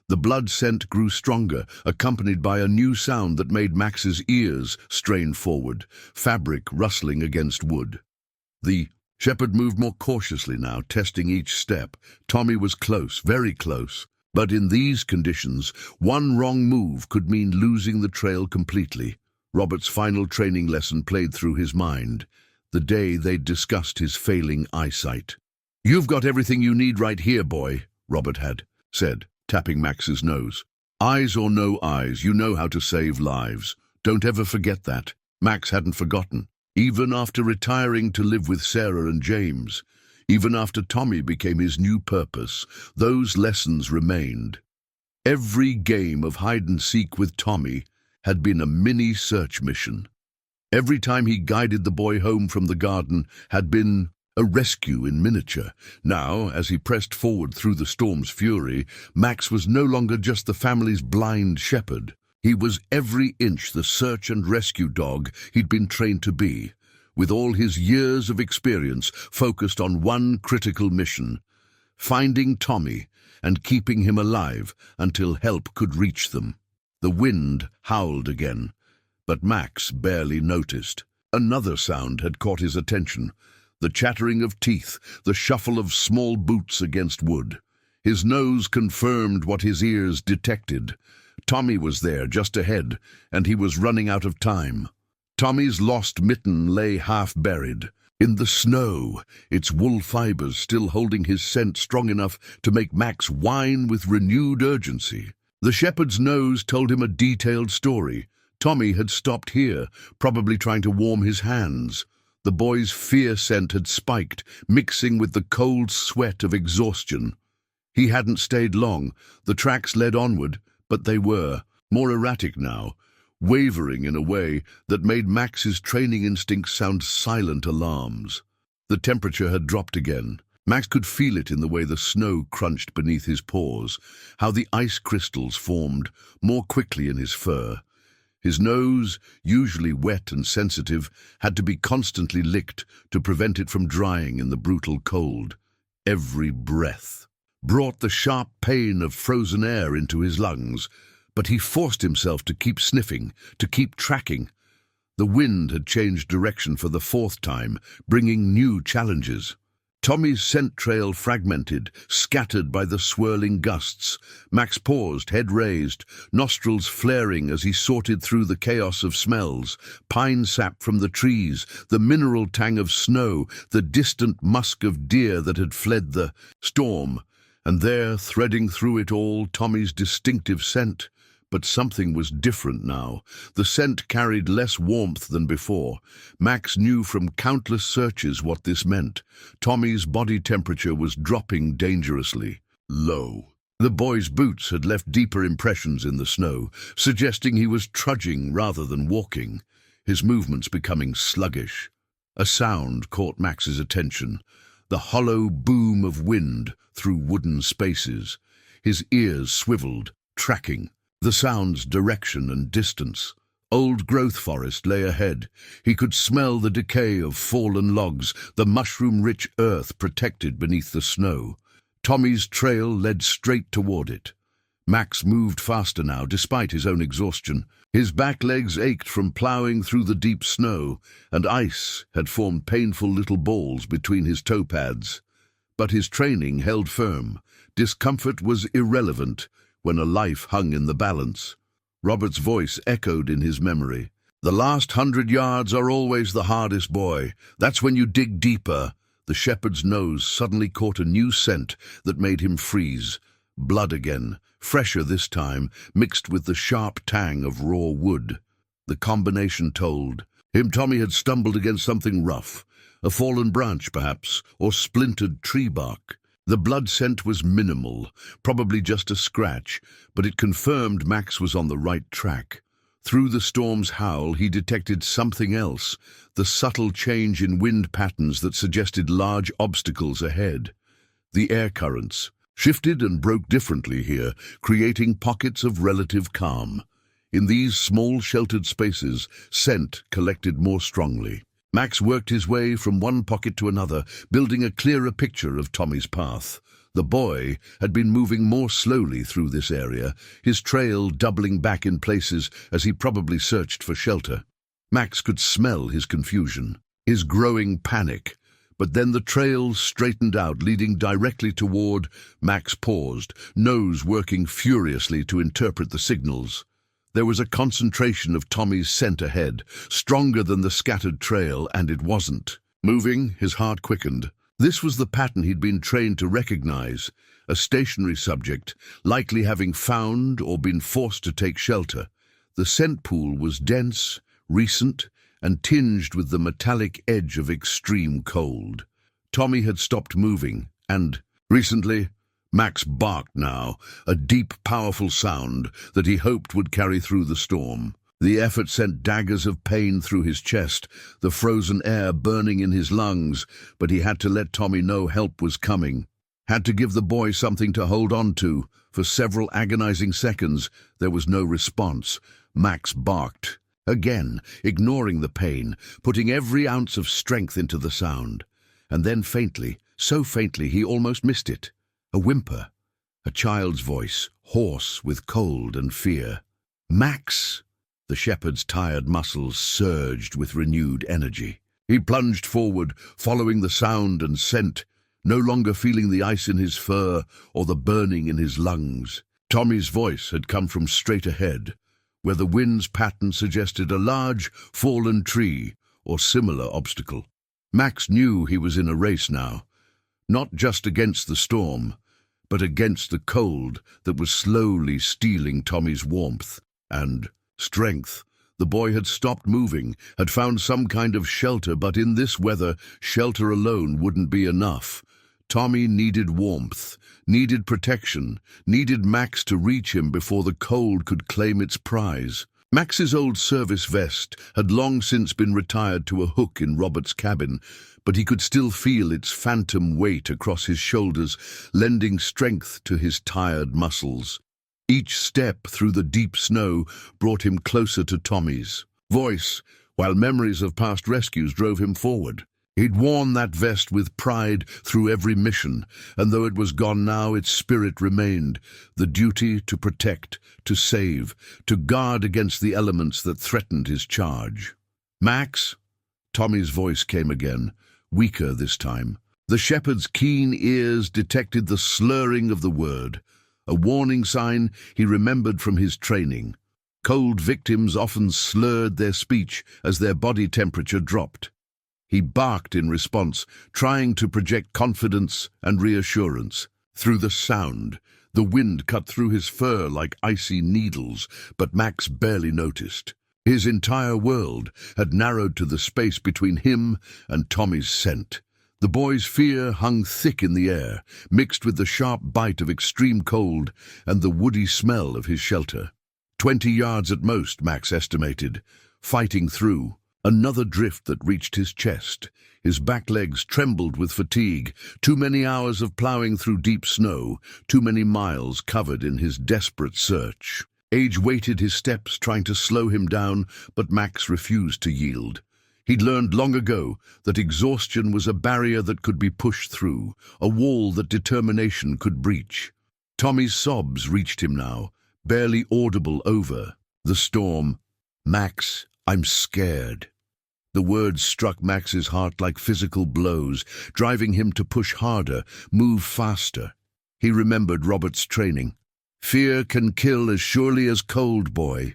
The blood scent grew stronger, accompanied by a new sound that made Max's ears strain forward, fabric rustling against wood. The shepherd moved more cautiously now, testing each step. Tommy was close, very close. But in these conditions, one wrong move could mean losing the trail completely. Robert's final training lesson played through his mind, the day they'd discussed his failing eyesight. "You've got everything you need right here, boy," Robert had said, tapping Max's nose. "Eyes or no eyes, you know how to save lives. Don't ever forget that." Max hadn't forgotten. Even after retiring to live with Sarah and James, even after Tommy became his new purpose, those lessons remained. Every game of hide-and-seek with Tommy had been a mini search mission. Every time he guided the boy home from the garden had been a rescue in miniature. Now, as he pressed forward through the storm's fury, Max was no longer just the family's blind shepherd. He was every inch the search and rescue dog he'd been trained to be, with all his years of experience focused on one critical mission: finding Tommy and keeping him alive until help could reach them. The wind howled again, but Max barely noticed. Another sound had caught his attention: the chattering of teeth, the shuffle of small boots against wood. His nose confirmed what his ears detected. Tommy was there, just ahead, and he was running out of time. Tommy's lost mitten lay half-buried in the snow, its wool fibers still holding his scent strong enough to make Max whine with renewed urgency. The shepherd's nose told him a detailed story. Tommy had stopped here, probably trying to warm his hands. The boy's fear scent had spiked, mixing with the cold sweat of exhaustion. He hadn't stayed long. The tracks led onward, but they were more erratic now, wavering in a way that made Max's training instincts sound silent alarms. The temperature had dropped again. Max could feel it in the way the snow crunched beneath his paws, how the ice crystals formed more quickly in his fur. His nose, usually wet and sensitive, had to be constantly licked to prevent it from drying in the brutal cold. Every breath brought the sharp pain of frozen air into his lungs, but he forced himself to keep sniffing, to keep tracking. The wind had changed direction for the fourth time, bringing new challenges. Tommy's scent trail fragmented, scattered by the swirling gusts. Max paused, head raised, nostrils flaring as he sorted through the chaos of smells: pine sap from the trees, the mineral tang of snow, the distant musk of deer that had fled the storm. And there, threading through it all, Tommy's distinctive scent. But something was different now. The scent carried less warmth than before. Max knew from countless searches what this meant. Tommy's body temperature was dropping dangerously low. The boy's boots had left deeper impressions in the snow, suggesting he was trudging rather than walking, his movements becoming sluggish. A sound caught Max's attention: the hollow boom of wind through wooden spaces. His ears swiveled, tracking the sound's direction and distance. Old-growth forest lay ahead. He could smell the decay of fallen logs, the mushroom-rich earth protected beneath the snow. Tommy's trail led straight toward it. Max moved faster now, despite his own exhaustion. His back legs ached from ploughing through the deep snow, and ice had formed painful little balls between his toe pads. But his training held firm. Discomfort was irrelevant when a life hung in the balance. Robert's voice echoed in his memory. "The last 100 yards are always the hardest, boy. That's when you dig deeper." The shepherd's nose suddenly caught a new scent that made him freeze. Blood again, fresher this time, mixed with the sharp tang of raw wood. The combination told him Tommy had stumbled against something rough, a fallen branch perhaps, or splintered tree bark. The blood scent was minimal, probably just a scratch, but it confirmed Max was on the right track. Through the storm's howl, he detected something else, the subtle change in wind patterns that suggested large obstacles ahead. The air currents shifted and broke differently here, creating pockets of relative calm. In these small sheltered spaces, scent collected more strongly. Max worked his way from one pocket to another, building a clearer picture of Tommy's path. The boy had been moving more slowly through this area, his trail doubling back in places as he probably searched for shelter. Max could smell his confusion, his growing panic. But then the trail straightened out, leading directly toward. Max paused, nose working furiously to interpret the signals. There was a concentration of Tommy's scent ahead, stronger than the scattered trail, and it wasn't. Moving, his heart quickened. This was the pattern he'd been trained to recognize, a stationary subject, likely having found or been forced to take shelter. The scent pool was dense, recent, and tinged with the metallic edge of extreme cold. Tommy had stopped moving, and, recently, Max barked now, a deep, powerful sound that he hoped would carry through the storm. The effort sent daggers of pain through his chest, the frozen air burning in his lungs, but he had to let Tommy know help was coming. Had to give the boy something to hold on to. For several agonizing seconds, there was no response. Max barked. Again, ignoring the pain, putting every ounce of strength into the sound. And then faintly, so faintly he almost missed it. A whimper, a child's voice, hoarse with cold and fear. "Max!" The shepherd's tired muscles surged with renewed energy. He plunged forward, following the sound and scent, no longer feeling the ice in his fur or the burning in his lungs. Tommy's voice had come from straight ahead, where the wind's pattern suggested a large, fallen tree or similar obstacle. Max knew he was in a race now, not just against the storm, but against the cold that was slowly stealing Tommy's warmth and strength. The boy had stopped moving, had found some kind of shelter, but in this weather, shelter alone wouldn't be enough. Tommy needed warmth, needed protection, needed Max to reach him before the cold could claim its prize. Max's old service vest had long since been retired to a hook in Robert's cabin, but he could still feel its phantom weight across his shoulders, lending strength to his tired muscles. Each step through the deep snow brought him closer to Tommy's voice, while memories of past rescues drove him forward. He'd worn that vest with pride through every mission, and though it was gone now, its spirit remained, the duty to protect, to save, to guard against the elements that threatened his charge. "Max?" Tommy's voice came again, weaker this time. The shepherd's keen ears detected the slurring of the word, a warning sign he remembered from his training. Cold victims often slurred their speech as their body temperature dropped. He barked in response, trying to project confidence and reassurance. Through the sound, the wind cut through his fur like icy needles, but Max barely noticed. His entire world had narrowed to the space between him and Tommy's scent. The boy's fear hung thick in the air, mixed with the sharp bite of extreme cold and the woody smell of his shelter. 20 yards at most, Max estimated, fighting through. Another drift that reached his chest. His back legs trembled with fatigue. Too many hours of ploughing through deep snow, too many miles covered in his desperate search. Age weighted his steps, trying to slow him down, but Max refused to yield. He'd learned long ago that exhaustion was a barrier that could be pushed through, a wall that determination could breach. Tommy's sobs reached him now, barely audible over The storm. Max, I'm scared. The words struck Max's heart like physical blows, driving him to push harder, move faster. He remembered Robert's training. Fear can kill as surely as cold, boy.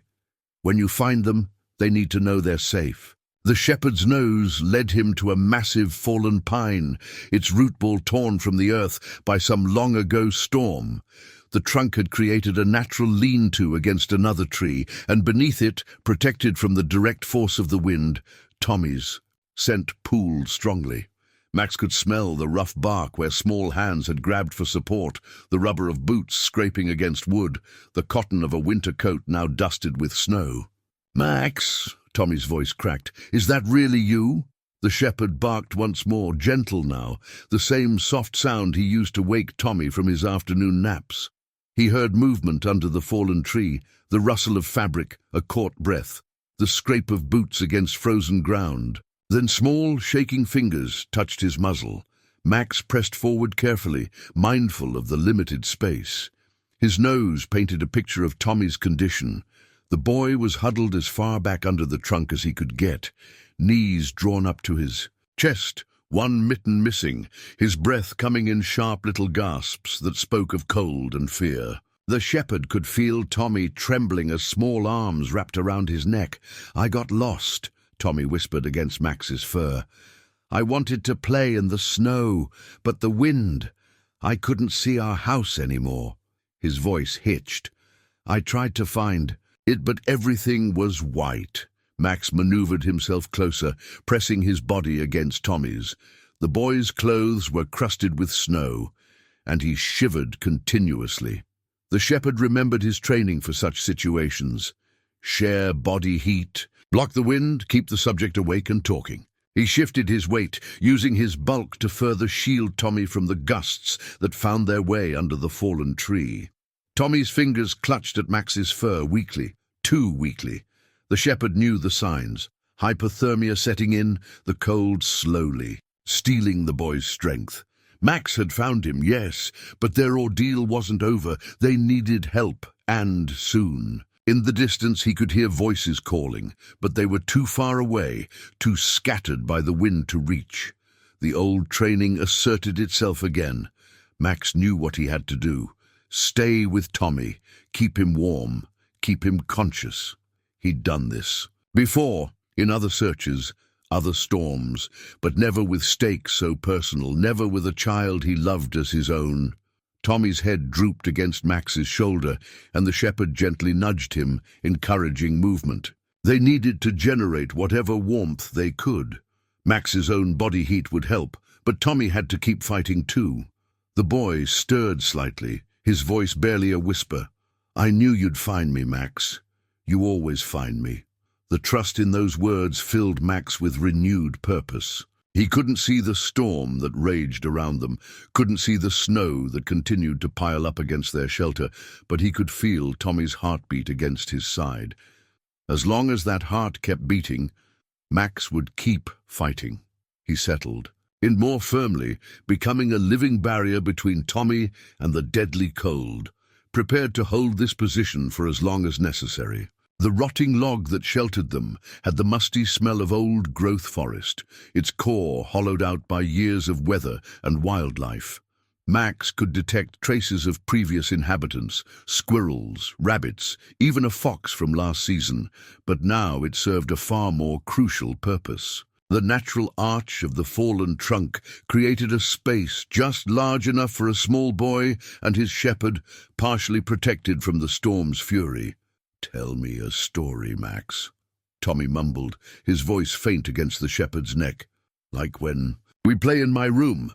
When you find them, they need to know they're safe. The shepherd's nose led him to a massive fallen pine, its root ball torn from the earth by some long-ago storm. The trunk had created a natural lean-to against another tree, and beneath it, protected from the direct force of the wind, Tommy's scent pooled strongly. Max could smell the rough bark where small hands had grabbed for support, the rubber of boots scraping against wood, the cotton of a winter coat now dusted with snow. "Max," Tommy's voice cracked, "is that really you?" The shepherd barked once more, gentle now, the same soft sound he used to wake Tommy from his afternoon naps. He heard movement under the fallen tree, the rustle of fabric, a caught breath, the scrape of boots against frozen ground. Then small, shaking fingers touched his muzzle. Max pressed forward carefully, mindful of the limited space. His nose painted a picture of Tommy's condition. The boy was huddled as far back under the trunk as he could get, knees drawn up to his chest, one mitten missing, his breath coming in sharp little gasps that spoke of cold and fear. The shepherd could feel Tommy trembling as small arms wrapped around his neck. "I got lost," Tommy whispered against Max's fur. "I wanted to play in the snow, but the wind. I couldn't see our house anymore." His voice hitched. "I tried to find it, but everything was white." Max maneuvered himself closer, pressing his body against Tommy's. The boy's clothes were crusted with snow, and he shivered continuously. The shepherd remembered his training for such situations. Share body heat, block the wind, keep the subject awake and talking. He shifted his weight, using his bulk to further shield Tommy from the gusts that found their way under the fallen tree. Tommy's fingers clutched at Max's fur weakly, too weakly. The shepherd knew the signs. Hypothermia setting in, the cold slowly, stealing the boy's strength. Max had found him, yes, but their ordeal wasn't over. They needed help, and soon. In the distance he could hear voices calling, but they were too far away, too scattered by the wind to reach. The old training asserted itself again. Max knew what he had to do. Stay with Tommy, keep him warm, keep him conscious. He'd done this before, in other searches, other storms, but never with stakes so personal, never with a child he loved as his own. Tommy's head drooped against Max's shoulder, and the shepherd gently nudged him, encouraging movement. They needed to generate whatever warmth they could. Max's own body heat would help, but Tommy had to keep fighting too. The boy stirred slightly, his voice barely a whisper. "I knew you'd find me, Max. You always find me." The trust in those words filled Max with renewed purpose. He couldn't see the storm that raged around them, couldn't see the snow that continued to pile up against their shelter, but he could feel Tommy's heartbeat against his side. As long as that heart kept beating, Max would keep fighting. He settled in more firmly, becoming a living barrier between Tommy and the deadly cold, prepared to hold this position for as long as necessary. The rotting log that sheltered them had the musty smell of old-growth forest, its core hollowed out by years of weather and wildlife. Max could detect traces of previous inhabitants, squirrels, rabbits, even a fox from last season, but now it served a far more crucial purpose. The natural arch of the fallen trunk created a space just large enough for a small boy and his shepherd, partially protected from the storm's fury. "Tell me a story, Max," Tommy mumbled, his voice faint against the shepherd's neck. "Like when we play in my room."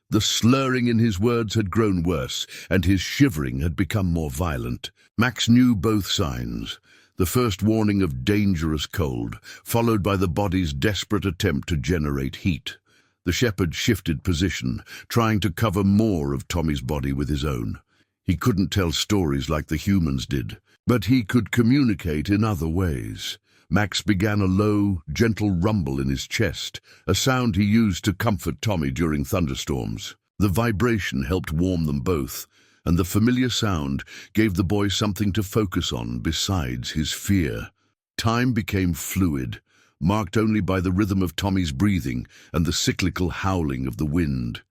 The slurring in his words had grown worse, and his shivering had become more violent. Max knew both signs. The first warning of dangerous cold, followed by the body's desperate attempt to generate heat. The shepherd shifted position, trying to cover more of Tommy's body with his own. He couldn't tell stories like the humans did, but he could communicate in other ways. Max began a low, gentle rumble in his chest, a sound he used to comfort Tommy during thunderstorms. The vibration helped warm them both, and the familiar sound gave the boy something to focus on besides his fear. Time became fluid, marked only by the rhythm of Tommy's breathing and the cyclical howling of the wind.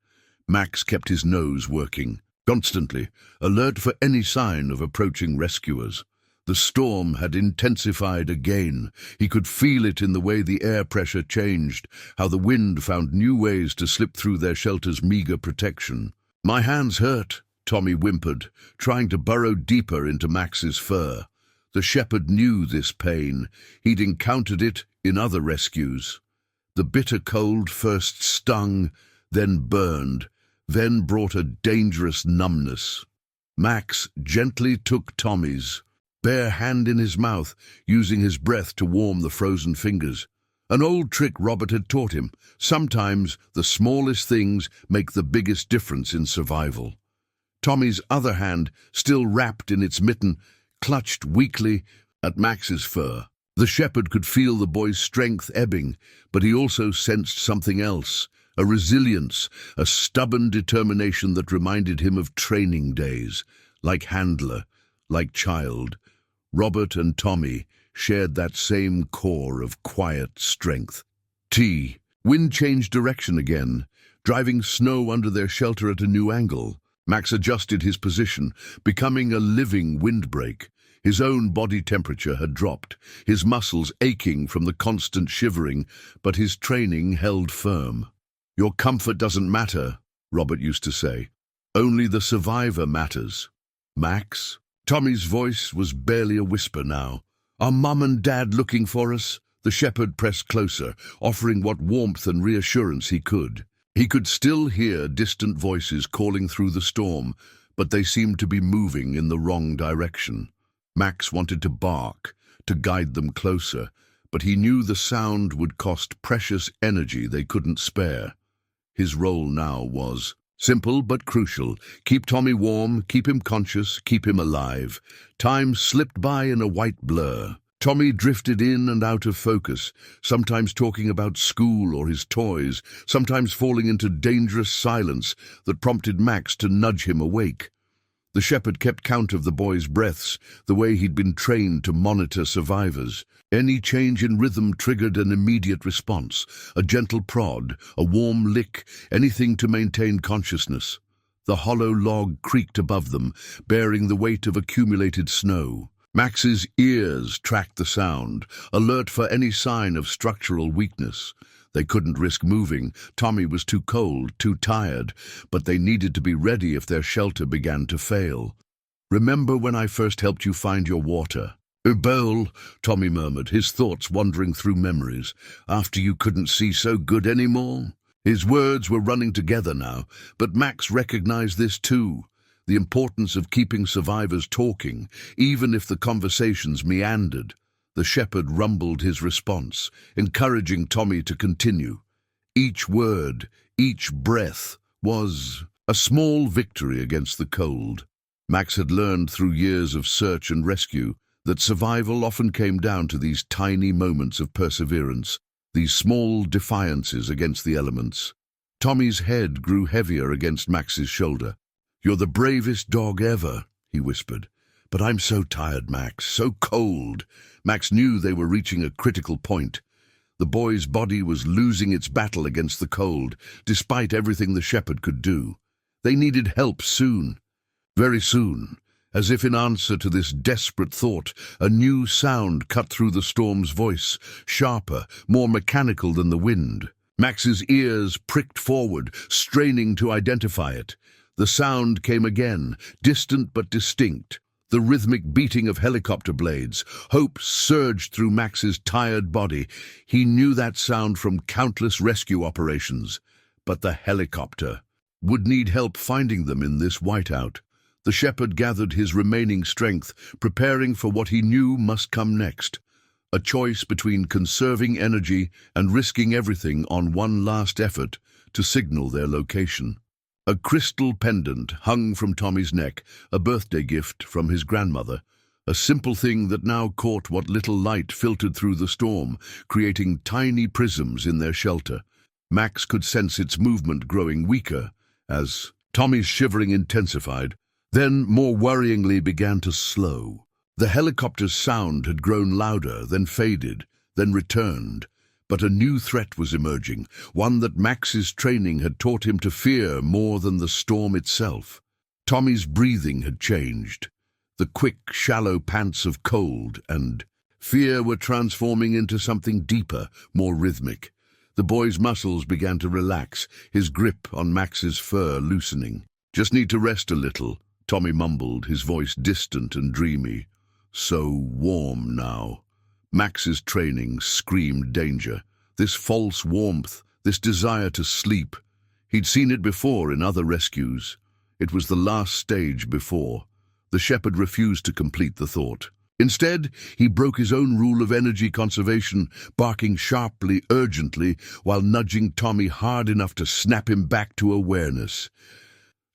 Max kept his nose working, constantly, alert for any sign of approaching rescuers. The storm had intensified again. He could feel it in the way the air pressure changed, how the wind found new ways to slip through their shelter's meager protection. "My hands hurt," Tommy whimpered, trying to burrow deeper into Max's fur. The shepherd knew this pain. He'd encountered it in other rescues. The bitter cold first stung, then burned, then brought a dangerous numbness. Max gently took Tommy's, bare hand in his mouth, using his breath to warm the frozen fingers. An old trick Robert had taught him. Sometimes the smallest things make the biggest difference in survival. Tommy's other hand, still wrapped in its mitten, clutched weakly at Max's fur. The shepherd could feel the boy's strength ebbing, but he also sensed something else, a resilience, a stubborn determination that reminded him of training days. Like handler, like child, Robert and Tommy shared that same core of quiet strength. Wind changed direction again, driving snow under their shelter at a new angle. Max adjusted his position, becoming a living windbreak. His own body temperature had dropped, his muscles aching from the constant shivering, but his training held firm. "Your comfort doesn't matter," Robert used to say. "Only the survivor matters." "Max?" Tommy's voice was barely a whisper now. "Are Mum and Dad looking for us?" The shepherd pressed closer, offering what warmth and reassurance he could. He could still hear distant voices calling through the storm, but they seemed to be moving in the wrong direction. Max wanted to bark, to guide them closer, but he knew the sound would cost precious energy they couldn't spare. His role now was simple but crucial. Keep Tommy warm, keep him conscious, keep him alive. Time slipped by in a white blur. Tommy drifted in and out of focus, sometimes talking about school or his toys, sometimes falling into dangerous silence that prompted Max to nudge him awake. The shepherd kept count of the boy's breaths, the way he'd been trained to monitor survivors. Any change in rhythm triggered an immediate response, a gentle prod, a warm lick, anything to maintain consciousness. The hollow log creaked above them, bearing the weight of accumulated snow. Max's ears tracked the sound, alert for any sign of structural weakness. They couldn't risk moving. Tommy was too cold, too tired, but they needed to be ready if their shelter began to fail. "Remember when I first helped you find your water?" "A bowl," Tommy murmured, his thoughts wandering through memories. "After you couldn't see so good anymore?" His words were running together now, but Max recognized this too. The importance of keeping survivors talking, even if the conversations meandered. The shepherd rumbled his response, encouraging Tommy to continue. Each word, each breath, was a small victory against the cold. Max had learned through years of search and rescue that survival often came down to these tiny moments of perseverance, these small defiances against the elements. Tommy's head grew heavier against Max's shoulder. "You're the bravest dog ever," he whispered. "But I'm so tired, Max, so cold." Max knew they were reaching a critical point. The boy's body was losing its battle against the cold, despite everything the shepherd could do. They needed help soon, very soon. As if in answer to this desperate thought, a new sound cut through the storm's voice, sharper, more mechanical than the wind. Max's ears pricked forward, straining to identify it. The sound came again, distant but distinct. The rhythmic beating of helicopter blades. Hope surged through Max's tired body. He knew that sound from countless rescue operations. But the helicopter would need help finding them in this whiteout. The shepherd gathered his remaining strength, preparing for what he knew must come next. A choice between conserving energy and risking everything on one last effort to signal their location. A crystal pendant hung from Tommy's neck, a birthday gift from his grandmother, a simple thing that now caught what little light filtered through the storm, creating tiny prisms in their shelter. Max could sense its movement growing weaker as Tommy's shivering intensified. then more worryingly began to slow. The helicopter's sound had grown louder, then faded, then returned. But a new threat was emerging, one that Max's training had taught him to fear more than the storm itself. Tommy's breathing had changed. The quick, shallow pants of cold and fear were transforming into something deeper, more rhythmic. The boy's muscles began to relax, his grip on Max's fur loosening. "Just need to rest a little," Tommy mumbled, his voice distant and dreamy. So warm now. Max's training screamed danger. This false warmth, this desire to sleep. He'd seen it before in other rescues. It was the last stage before. The shepherd refused to complete the thought. Instead, he broke his own rule of energy conservation, barking sharply, urgently, while nudging Tommy hard enough to snap him back to awareness.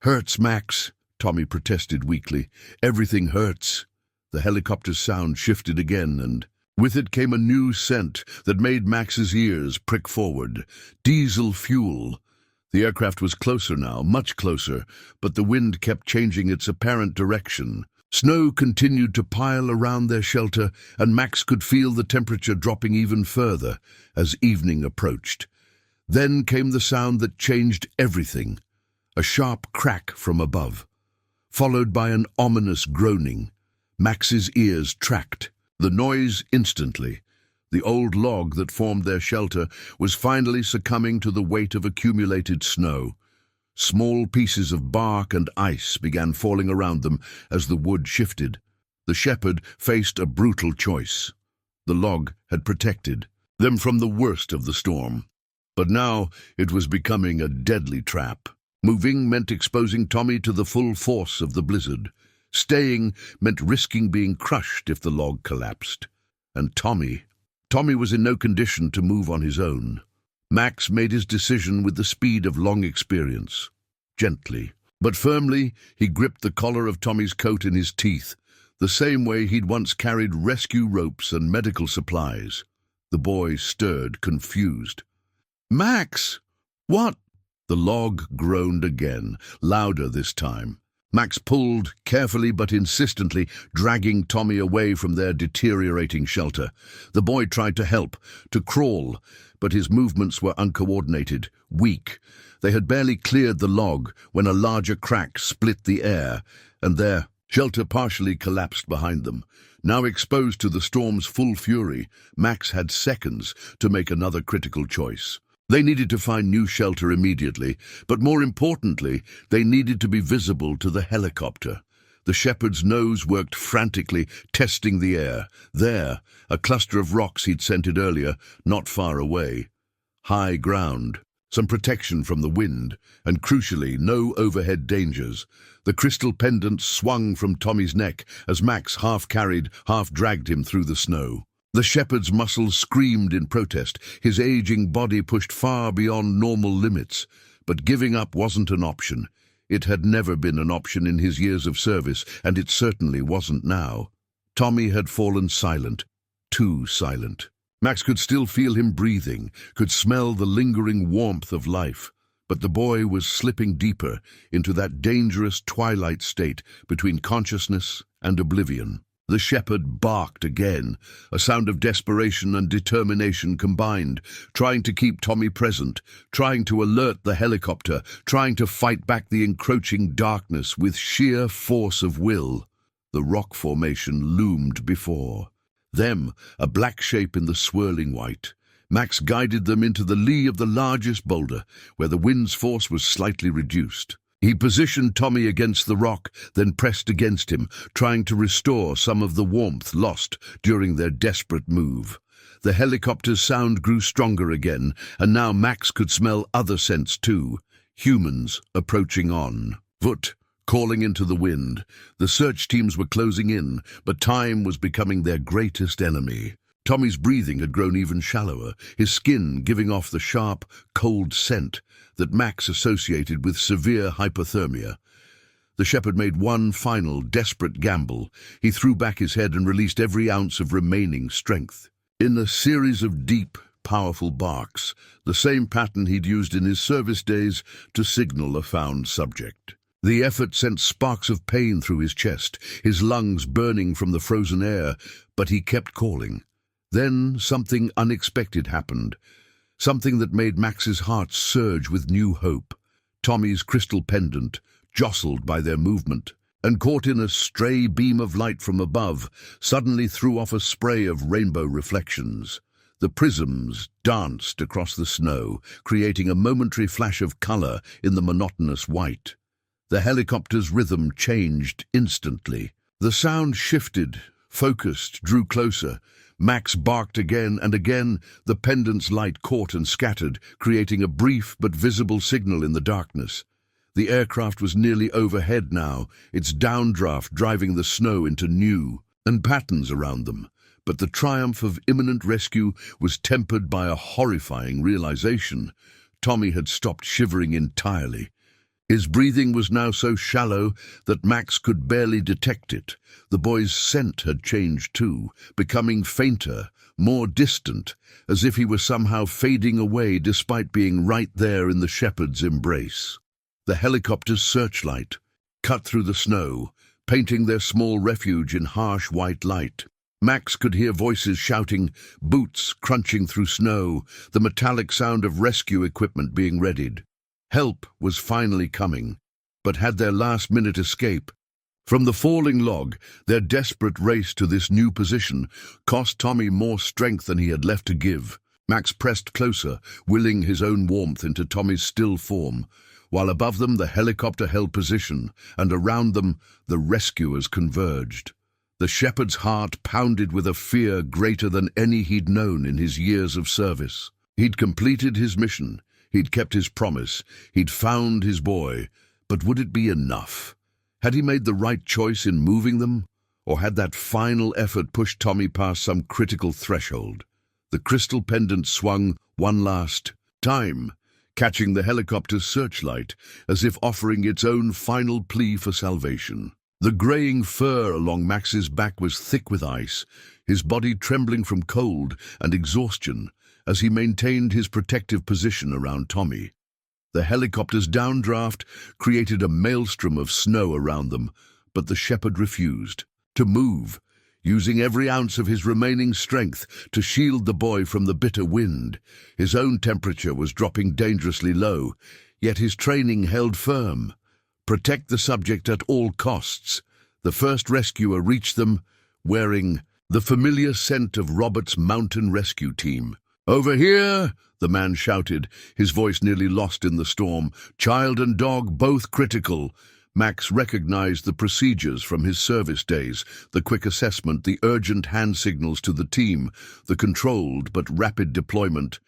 "Hurts, Max," Tommy protested weakly. "Everything hurts." The helicopter's sound shifted again, and with it came a new scent that made Max's ears prick forward. Diesel fuel. The aircraft was closer now, much closer, but the wind kept changing its apparent direction. Snow continued to pile around their shelter, and Max could feel the temperature dropping even further as evening approached. Then came the sound that changed everything. A sharp crack from above, followed by an ominous groaning. Max's ears tracked the noise instantly. The old log that formed their shelter was finally succumbing to the weight of accumulated snow. Small pieces of bark and ice began falling around them as the wood shifted. The shepherd faced a brutal choice. The log had protected them from the worst of the storm. But now it was becoming a deadly trap. Moving meant exposing Tommy to the full force of the blizzard. Staying meant risking being crushed if the log collapsed. And Tommy was in no condition to move on his own. Max made his decision with the speed of long experience. Gently, but firmly, he gripped the collar of Tommy's coat in his teeth, the same way he'd once carried rescue ropes and medical supplies. The boy stirred, confused. "Max! What?" The log groaned again, louder this time. Max pulled, carefully but insistently, dragging Tommy away from their deteriorating shelter. The boy tried to help, to crawl, but his movements were uncoordinated, weak. They had barely cleared the log when a larger crack split the air, and their shelter partially collapsed behind them. Now exposed to the storm's full fury, Max had seconds to make another critical choice. They needed to find new shelter immediately, but more importantly, they needed to be visible to the helicopter. The shepherd's nose worked frantically, testing the air. There, a cluster of rocks he'd scented earlier, not far away. High ground, some protection from the wind, and crucially, no overhead dangers. The crystal pendant swung from Tommy's neck as Max half-carried, half-dragged him through the snow. The shepherd's muscles screamed in protest, his aging body pushed far beyond normal limits. But giving up wasn't an option. It had never been an option in his years of service, and it certainly wasn't now. Tommy had fallen silent, too silent. Max could still feel him breathing, could smell the lingering warmth of life. But the boy was slipping deeper into that dangerous twilight state between consciousness and oblivion. The shepherd barked again, a sound of desperation and determination combined, trying to keep Tommy present, trying to alert the helicopter, trying to fight back the encroaching darkness with sheer force of will. The rock formation loomed before them, a black shape in the swirling white. Max guided them into the lee of the largest boulder, where the wind's force was slightly reduced. He positioned Tommy against the rock, then pressed against him, trying to restore some of the warmth lost during their desperate move. The helicopter's sound grew stronger again, and now Max could smell other scents too. Humans approaching on foot, calling into the wind. The search teams were closing in, but time was becoming their greatest enemy. Tommy's breathing had grown even shallower, his skin giving off the sharp, cold scent that Max associated with severe hypothermia. The shepherd made one final, desperate gamble. He threw back his head and released every ounce of remaining strength. In a series of deep, powerful barks, the same pattern he'd used in his service days to signal a found subject. The effort sent sparks of pain through his chest, his lungs burning from the frozen air, but he kept calling. Then something unexpected happened, something that made Max's heart surge with new hope. Tommy's crystal pendant, jostled by their movement, and caught in a stray beam of light from above, suddenly threw off a spray of rainbow reflections. The prisms danced across the snow, creating a momentary flash of color in the monotonous white. The helicopter's rhythm changed instantly. The sound shifted, focused, drew closer. Max barked again, and again the pendant's light caught and scattered, creating a brief but visible signal in the darkness. The aircraft was nearly overhead now, its downdraft driving the snow into new and patterns around them. But the triumph of imminent rescue was tempered by a horrifying realization. Tommy had stopped shivering entirely. His breathing was now so shallow that Max could barely detect it. The boy's scent had changed too, becoming fainter, more distant, as if he were somehow fading away despite being right there in the shepherd's embrace. The helicopter's searchlight cut through the snow, painting their small refuge in harsh white light. Max could hear voices shouting, boots crunching through snow, the metallic sound of rescue equipment being readied. Help was finally coming, but had their last-minute escape. From the falling log, their desperate race to this new position cost Tommy more strength than he had left to give. Max pressed closer, willing his own warmth into Tommy's still form, while above them the helicopter held position, and around them the rescuers converged. The shepherd's heart pounded with a fear greater than any he'd known in his years of service. He'd completed his mission. He'd kept his promise. He'd found his boy. But would it be enough? Had he made the right choice in moving them? Or had that final effort pushed Tommy past some critical threshold? The crystal pendant swung one last time, catching the helicopter's searchlight as if offering its own final plea for salvation. The graying fur along Max's back was thick with ice, his body trembling from cold and exhaustion as he maintained his protective position around Tommy. The helicopter's downdraft created a maelstrom of snow around them, but the shepherd refused to move, using every ounce of his remaining strength to shield the boy from the bitter wind. His own temperature was dropping dangerously low, yet his training held firm. Protect the subject at all costs. The first rescuer reached them, wearing the familiar scent of Robert's mountain rescue team. "Over here!" the man shouted, his voice nearly lost in the storm. "Child and dog both critical." Max recognized the procedures from his service days, the quick assessment, the urgent hand signals to the team, the controlled but rapid deployment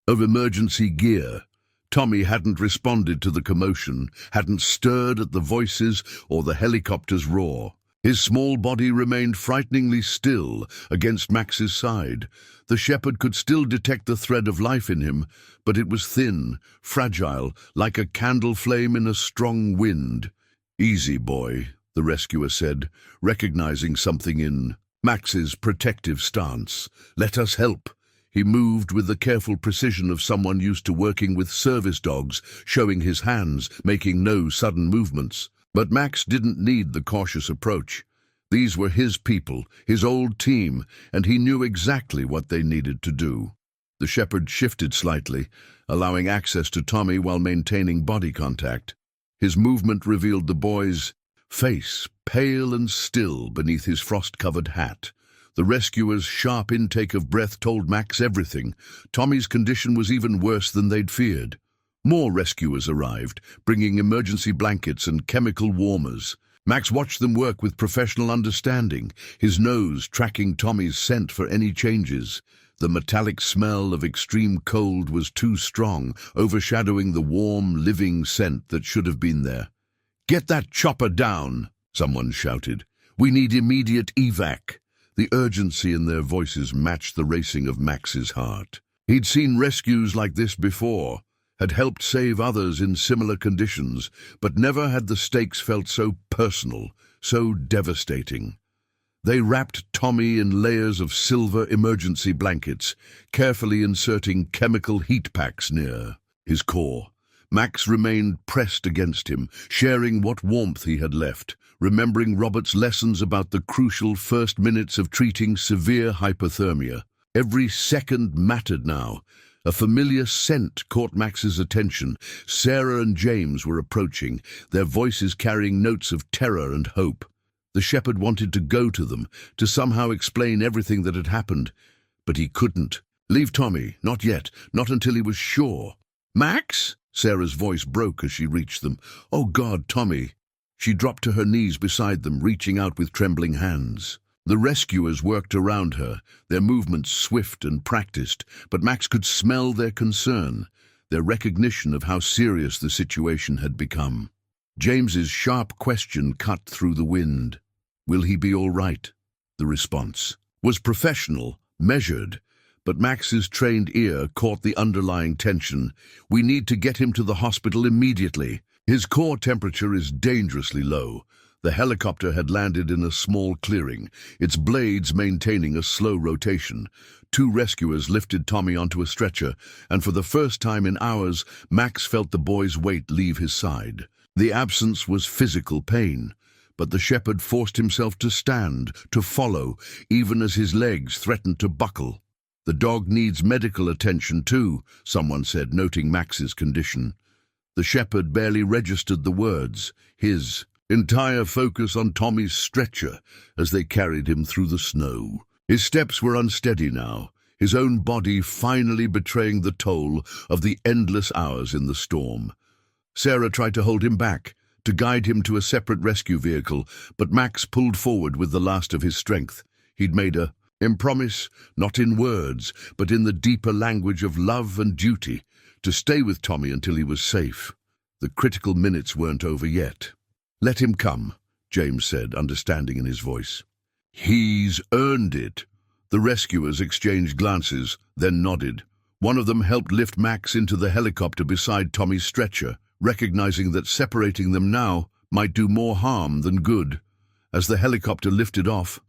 of emergency gear. Tommy hadn't responded to the commotion, hadn't stirred at the voices or the helicopter's roar. His small body remained frighteningly still against Max's side. The shepherd could still detect the thread of life in him, but it was thin, fragile, like a candle flame in a strong wind. "Easy, boy," the rescuer said, recognizing something in Max's protective stance. "Let us help." He moved with the careful precision of someone used to working with service dogs, showing his hands, making no sudden movements. But Max didn't need the cautious approach. These were his people, his old team, and he knew exactly what they needed to do. The shepherd shifted slightly, allowing access to Tommy while maintaining body contact. His movement revealed the boy's face, pale and still beneath his frost-covered hat. The rescuer's sharp intake of breath told Max everything. Tommy's condition was even worse than they'd feared. More rescuers arrived, bringing emergency blankets and chemical warmers. Max watched them work with professional understanding, his nose tracking Tommy's scent for any changes. The metallic smell of extreme cold was too strong, overshadowing the warm, living scent that should have been there. "Get that chopper down," someone shouted. "We need immediate evac." The urgency in their voices matched the racing of Max's heart. He'd seen rescues like this before, had helped save others in similar conditions, but never had the stakes felt so personal, so devastating. They wrapped Tommy in layers of silver emergency blankets, carefully inserting chemical heat packs near his core. Max remained pressed against him, sharing what warmth he had left, remembering Robert's lessons about the crucial first minutes of treating severe hypothermia. Every second mattered now. A familiar scent caught Max's attention. Sarah and James were approaching, their voices carrying notes of terror and hope. The shepherd wanted to go to them, to somehow explain everything that had happened, but he couldn't. "Leave Tommy, not yet, not until he was sure." "Max?" Sarah's voice broke as she reached them. "Oh God, Tommy!" She dropped to her knees beside them, reaching out with trembling hands. The rescuers worked around her, their movements swift and practiced, but Max could smell their concern, their recognition of how serious the situation had become. James's sharp question cut through the wind. "Will he be all right?" The response was professional, measured, but Max's trained ear caught the underlying tension. "We need to get him to the hospital immediately. His core temperature is dangerously low." The helicopter had landed in a small clearing, its blades maintaining a slow rotation. Two rescuers lifted Tommy onto a stretcher, and for the first time in hours, Max felt the boy's weight leave his side. The absence was physical pain, but the shepherd forced himself to stand, to follow, even as his legs threatened to buckle. "The dog needs medical attention too," someone said, noting Max's condition. The shepherd barely registered the words, his entire focus on Tommy's stretcher as they carried him through the snow. His steps were unsteady now, his own body finally betraying the toll of the endless hours in the storm. Sarah tried to hold him back, to guide him to a separate rescue vehicle, but Max pulled forward with the last of his strength. He'd made a promise, not in words, but in the deeper language of love and duty, to stay with Tommy until he was safe. The critical minutes weren't over yet. "Let him come," James said, understanding in his voice. "He's earned it." The rescuers exchanged glances, then nodded. One of them helped lift Max into the helicopter beside Tommy's stretcher, recognizing that separating them now might do more harm than good. As the helicopter lifted off,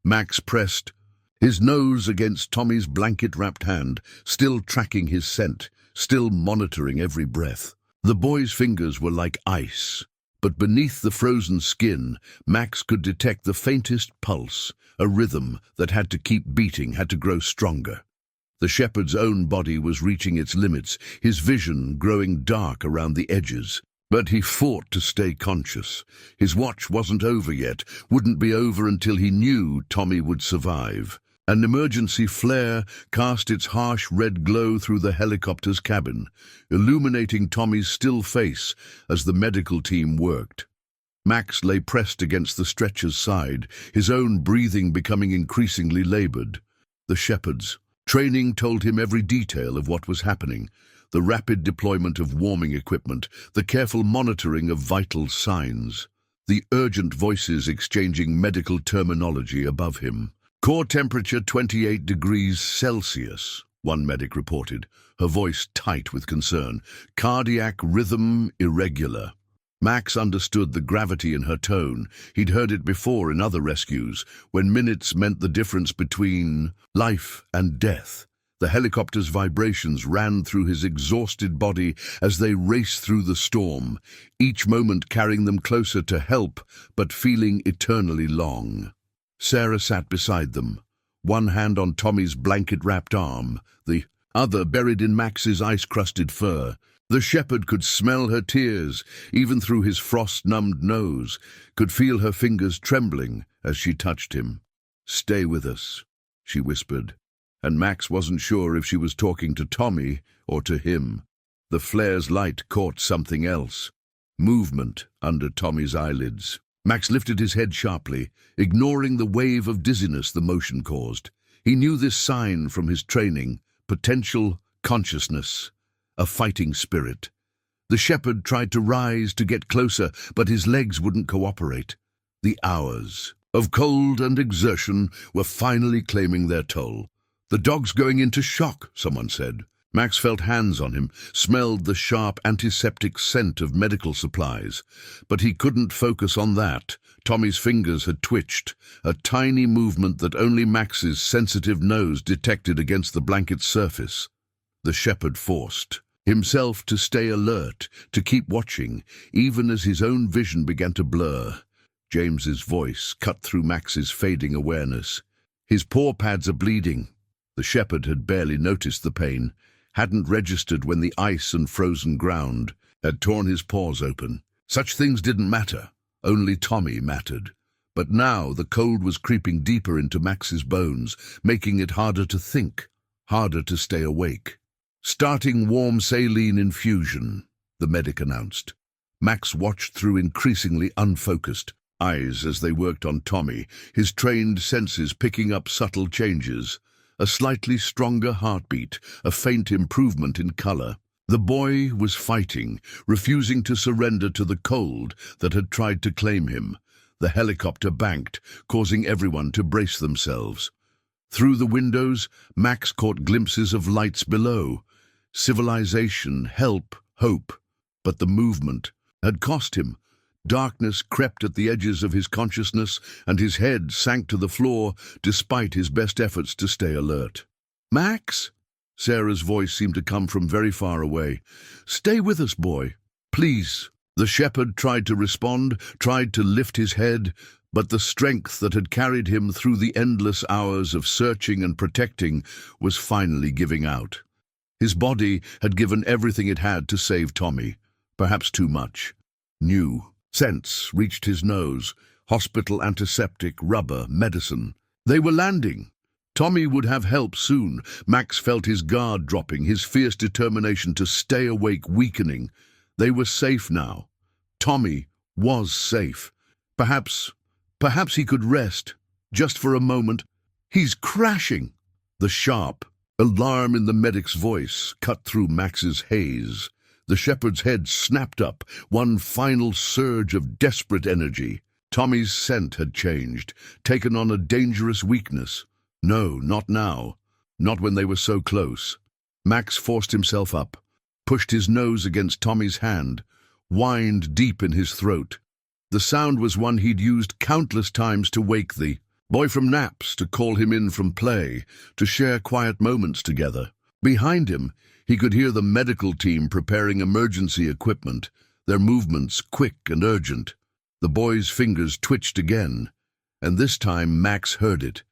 Max pressed, his nose against Tommy's blanket-wrapped hand, still tracking his scent, still monitoring every breath. The boy's fingers were like ice, but beneath the frozen skin, Max could detect the faintest pulse, a rhythm that had to keep beating, had to grow stronger. The shepherd's own body was reaching its limits, his vision growing dark around the edges. But he fought to stay conscious. His watch wasn't over yet, wouldn't be over until he knew Tommy would survive. An emergency flare cast its harsh red glow through the helicopter's cabin, illuminating Tommy's still face as the medical team worked. Max lay pressed against the stretcher's side, his own breathing becoming increasingly labored. The shepherd's training told him every detail of what was happening, the rapid deployment of warming equipment, the careful monitoring of vital signs, the urgent voices exchanging medical terminology above him. "Core temperature 28 degrees Celsius, one medic reported, her voice tight with concern. "Cardiac rhythm irregular." Max understood the gravity in her tone. He'd heard it before in other rescues, when minutes meant the difference between life and death. The helicopter's vibrations ran through his exhausted body as they raced through the storm, each moment carrying them closer to help, but feeling eternally long. Sarah sat beside them, one hand on Tommy's blanket-wrapped arm, the other buried in Max's ice-crusted fur. The shepherd could smell her tears, even through his frost-numbed nose, could feel her fingers trembling as she touched him. "Stay with us," she whispered, and Max wasn't sure if she was talking to Tommy or to him. The flare's light caught something else, movement under Tommy's eyelids. Max lifted his head sharply, ignoring the wave of dizziness the motion caused. He knew this sign from his training, potential consciousness, a fighting spirit. The shepherd tried to rise, to get closer, but his legs wouldn't cooperate. The hours of cold and exertion were finally claiming their toll. "The dog's going into shock," someone said. Max felt hands on him, smelled the sharp antiseptic scent of medical supplies. But he couldn't focus on that. Tommy's fingers had twitched, a tiny movement that only Max's sensitive nose detected against the blanket's surface. The shepherd forced, himself to stay alert, to keep watching, even as his own vision began to blur. James's voice cut through Max's fading awareness. His paw pads are bleeding. The shepherd had barely noticed the pain, hadn't registered when the ice and frozen ground had torn his paws open. Such things didn't matter. Only Tommy mattered. But now the cold was creeping deeper into Max's bones, making it harder to think, harder to stay awake. "Starting warm saline infusion," the medic announced. Max watched through increasingly unfocused eyes as they worked on Tommy, his trained senses picking up subtle changes. A slightly stronger heartbeat, a faint improvement in color. The boy was fighting, refusing to surrender to the cold that had tried to claim him. The helicopter banked, causing everyone to brace themselves. Through the windows, Max caught glimpses of lights below. Civilization, help, hope. But the movement had cost him. Darkness crept at the edges of his consciousness, and his head sank to the floor despite his best efforts to stay alert. "Max?" Sarah's voice seemed to come from very far away. "Stay with us, boy. Please." The shepherd tried to respond, tried to lift his head, but the strength that had carried him through the endless hours of searching and protecting was finally giving out. His body had given everything it had to save Tommy, perhaps too much. New scents reached his nose, hospital antiseptic, rubber, medicine. They were landing. Tommy would have help soon. Max felt his guard dropping, his fierce determination to stay awake weakening. They were safe now. Tommy was safe. Perhaps he could rest, just for a moment. "He's crashing!" The sharp alarm in the medic's voice cut through Max's haze. The shepherd's head snapped up, one final surge of desperate energy. Tommy's scent had changed, taken on a dangerous weakness. No, not now. Not when they were so close. Max forced himself up, pushed his nose against Tommy's hand, whined deep in his throat. The sound was one he'd used countless times to wake the boy from naps, to call him in from play, to share quiet moments together. Behind him, he could hear the medical team preparing emergency equipment, their movements quick and urgent. The boy's fingers twitched again, and this time Max heard it.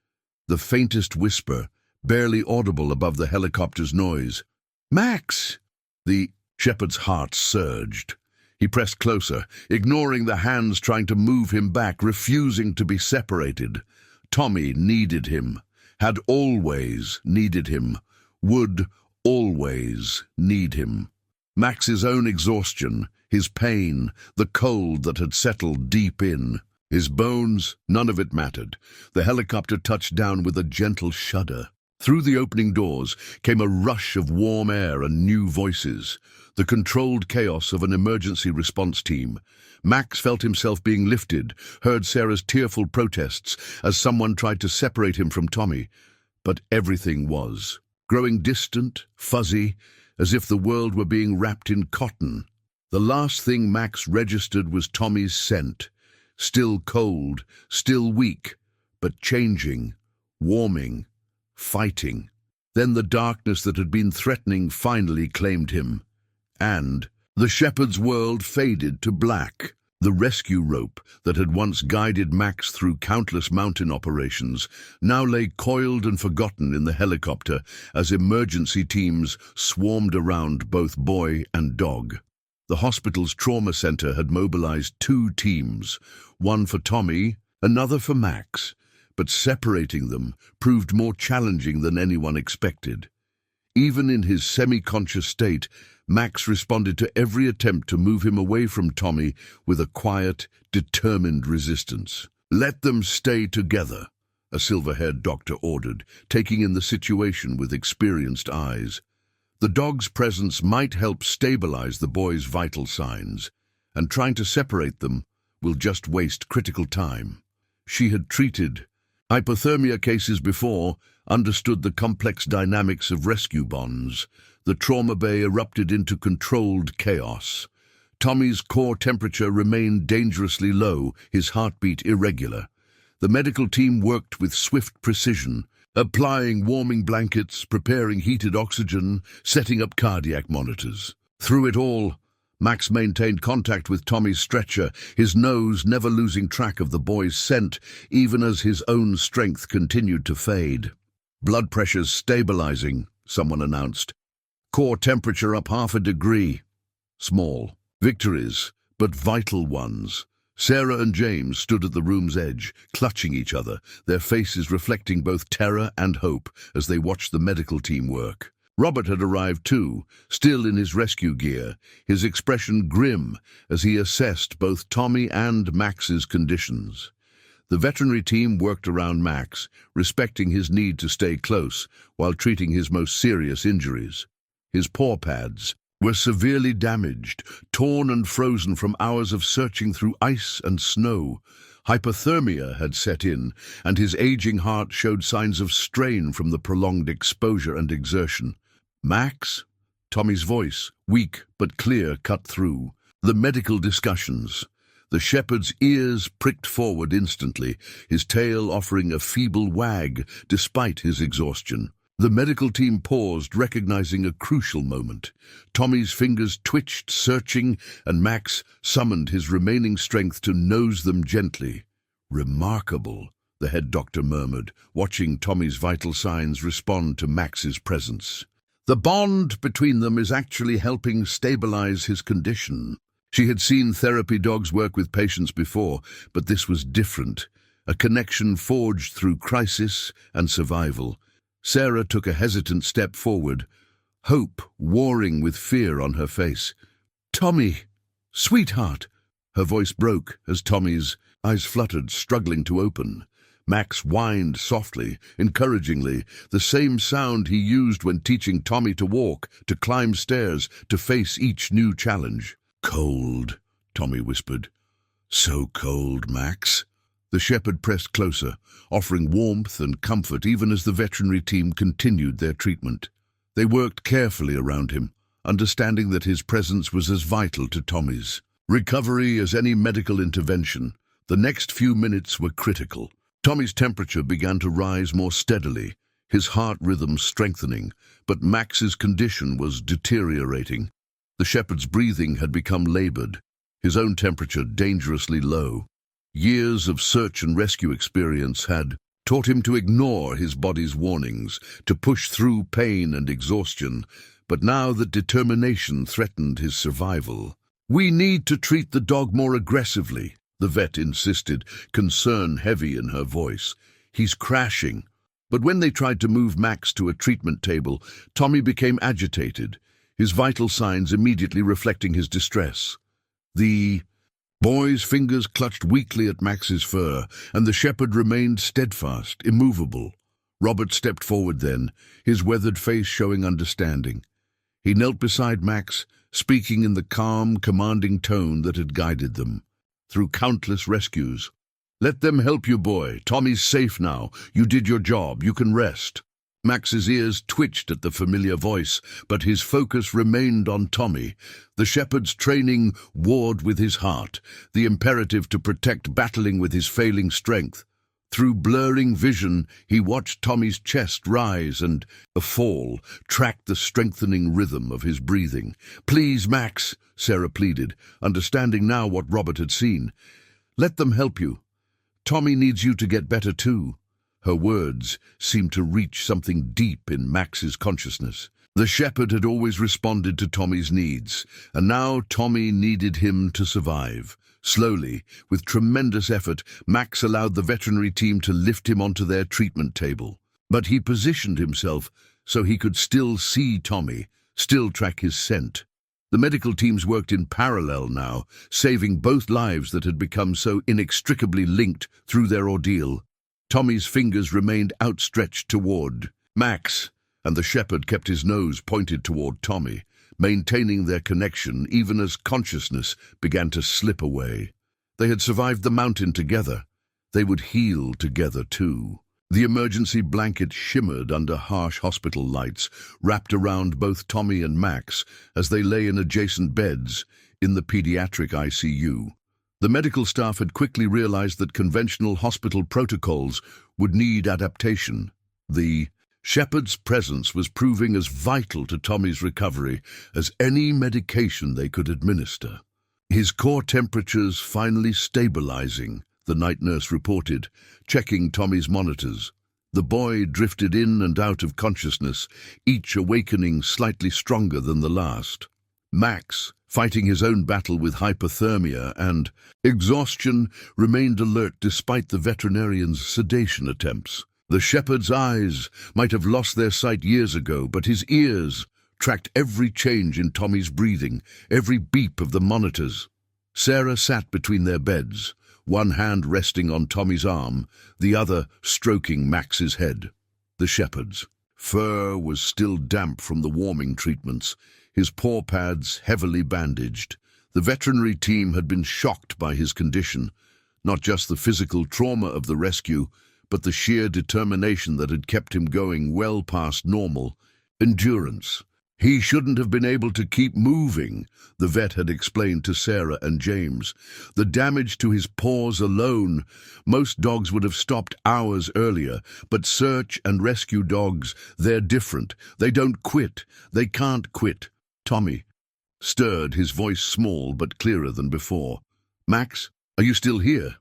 The faintest whisper, barely audible above the helicopter's noise. "Max!" The shepherd's heart surged. He pressed closer, ignoring the hands trying to move him back, refusing to be separated. Tommy needed him, had always needed him, would always need him. Max's own exhaustion, his pain, the cold that had settled deep in. His bones, none of it mattered. The helicopter touched down with a gentle shudder. Through the opening doors came a rush of warm air and new voices, the controlled chaos of an emergency response team. Max felt himself being lifted, heard Sarah's tearful protests as someone tried to separate him from Tommy. But everything was growing distant, fuzzy, as if the world were being wrapped in cotton. The last thing Max registered was Tommy's scent. Still cold, still weak, but changing, warming, fighting. Then the darkness that had been threatening finally claimed him. And the shepherd's world faded to black. The rescue rope that had once guided Max through countless mountain operations now lay coiled and forgotten in the helicopter as emergency teams swarmed around both boy and dog. The hospital's trauma center had mobilized 2 teams, one for Tommy, another for Max, but separating them proved more challenging than anyone expected. Even in his semi-conscious state, Max responded to every attempt to move him away from Tommy with a quiet, determined resistance. "Let them stay together," a silver-haired doctor ordered, taking in the situation with experienced eyes. The dog's presence might help stabilize the boy's vital signs, and trying to separate them will just waste critical time. She had treated hypothermia cases before, understood the complex dynamics of rescue bonds. The trauma bay erupted into controlled chaos. Tommy's core temperature remained dangerously low, his heartbeat irregular. The medical team worked with swift precision, applying warming blankets, preparing heated oxygen, setting up cardiac monitors. Through it all, Max maintained contact with Tommy's stretcher, his nose never losing track of the boy's scent, even as his own strength continued to fade. "Blood pressure's stabilizing," someone announced. "Core temperature up 0.5 degree. Small victories, but vital ones." Sarah and James stood at the room's edge, clutching each other, their faces reflecting both terror and hope as they watched the medical team work. Robert had arrived too, still in his rescue gear, his expression grim as he assessed both Tommy and Max's conditions. The veterinary team worked around Max, respecting his need to stay close while treating his most serious injuries. His paw pads were severely damaged, torn and frozen from hours of searching through ice and snow. Hypothermia had set in, and his aging heart showed signs of strain from the prolonged exposure and exertion. "Max?" Tommy's voice, weak but clear, cut through the medical discussions. The shepherd's ears pricked forward instantly, his tail offering a feeble wag despite his exhaustion. The medical team paused, recognizing a crucial moment. Tommy's fingers twitched, searching, and Max summoned his remaining strength to nose them gently. "Remarkable," the head doctor murmured, watching Tommy's vital signs respond to Max's presence. "The bond between them is actually helping stabilize his condition." She had seen therapy dogs work with patients before, but this was different. A connection forged through crisis and survival. Sarah took a hesitant step forward, hope warring with fear on her face. "Tommy, sweetheart!" Her voice broke as Tommy's eyes fluttered, struggling to open. Max whined softly, encouragingly, the same sound he used when teaching Tommy to walk, to climb stairs, to face each new challenge. "Cold," Tommy whispered. "So cold, Max." The shepherd pressed closer, offering warmth and comfort even as the veterinary team continued their treatment. They worked carefully around him, understanding that his presence was as vital to Tommy's recovery as any medical intervention. The next few minutes were critical. Tommy's temperature began to rise more steadily, his heart rhythm strengthening, but Max's condition was deteriorating. The shepherd's breathing had become labored, his own temperature dangerously low. Years of search and rescue experience had taught him to ignore his body's warnings, to push through pain and exhaustion, but now that determination threatened his survival. "We need to treat the dog more aggressively," the vet insisted, concern heavy in her voice. "He's crashing." But when they tried to move Max to a treatment table, Tommy became agitated, his vital signs immediately reflecting his distress. The boy's fingers clutched weakly at Max's fur, and the shepherd remained steadfast, immovable. Robert stepped forward then, his weathered face showing understanding. He knelt beside Max, speaking in the calm, commanding tone that had guided them through countless rescues. "Let them help you, boy. Tommy's safe now. You did your job. You can rest." Max's ears twitched at the familiar voice, but his focus remained on Tommy. The shepherd's training warred with his heart, the imperative to protect battling with his failing strength. Through blurring vision, he watched Tommy's chest rise and fall, tracked the strengthening rhythm of his breathing. "Please, Max," Sarah pleaded, understanding now what Robert had seen. "Let them help you. Tommy needs you to get better too." Her words seemed to reach something deep in Max's consciousness. The shepherd had always responded to Tommy's needs, and now Tommy needed him to survive. Slowly, with tremendous effort, Max allowed the veterinary team to lift him onto their treatment table. But he positioned himself so he could still see Tommy, still track his scent. The medical teams worked in parallel now, saving both lives that had become so inextricably linked through their ordeal. Tommy's fingers remained outstretched toward Max, and the shepherd kept his nose pointed toward Tommy, maintaining their connection even as consciousness began to slip away. They had survived the mountain together. They would heal together too. The emergency blanket shimmered under harsh hospital lights, wrapped around both Tommy and Max as they lay in adjacent beds in the pediatric ICU. The medical staff had quickly realized that conventional hospital protocols would need adaptation. The shepherd's presence was proving as vital to Tommy's recovery as any medication they could administer. His core temperatures finally stabilizing, the night nurse reported, checking Tommy's monitors. The boy drifted in and out of consciousness, each awakening slightly stronger than the last. Max, fighting his own battle with hypothermia and exhaustion, remained alert despite the veterinarian's sedation attempts. The shepherd's eyes might have lost their sight years ago, but his ears tracked every change in Tommy's breathing, every beep of the monitors. Sarah sat between their beds, one hand resting on Tommy's arm, the other stroking Max's head. The shepherd's fur was still damp from the warming treatments, his paw pads heavily bandaged. The veterinary team had been shocked by his condition, not just the physical trauma of the rescue, but the sheer determination that had kept him going well past normal endurance. He shouldn't have been able to keep moving, the vet had explained to Sarah and James. The damage to his paws alone, most dogs would have stopped hours earlier, but search and rescue dogs, they're different. They don't quit. They can't quit. Tommy stirred, his voice small but clearer than before. "Max, are you still here?"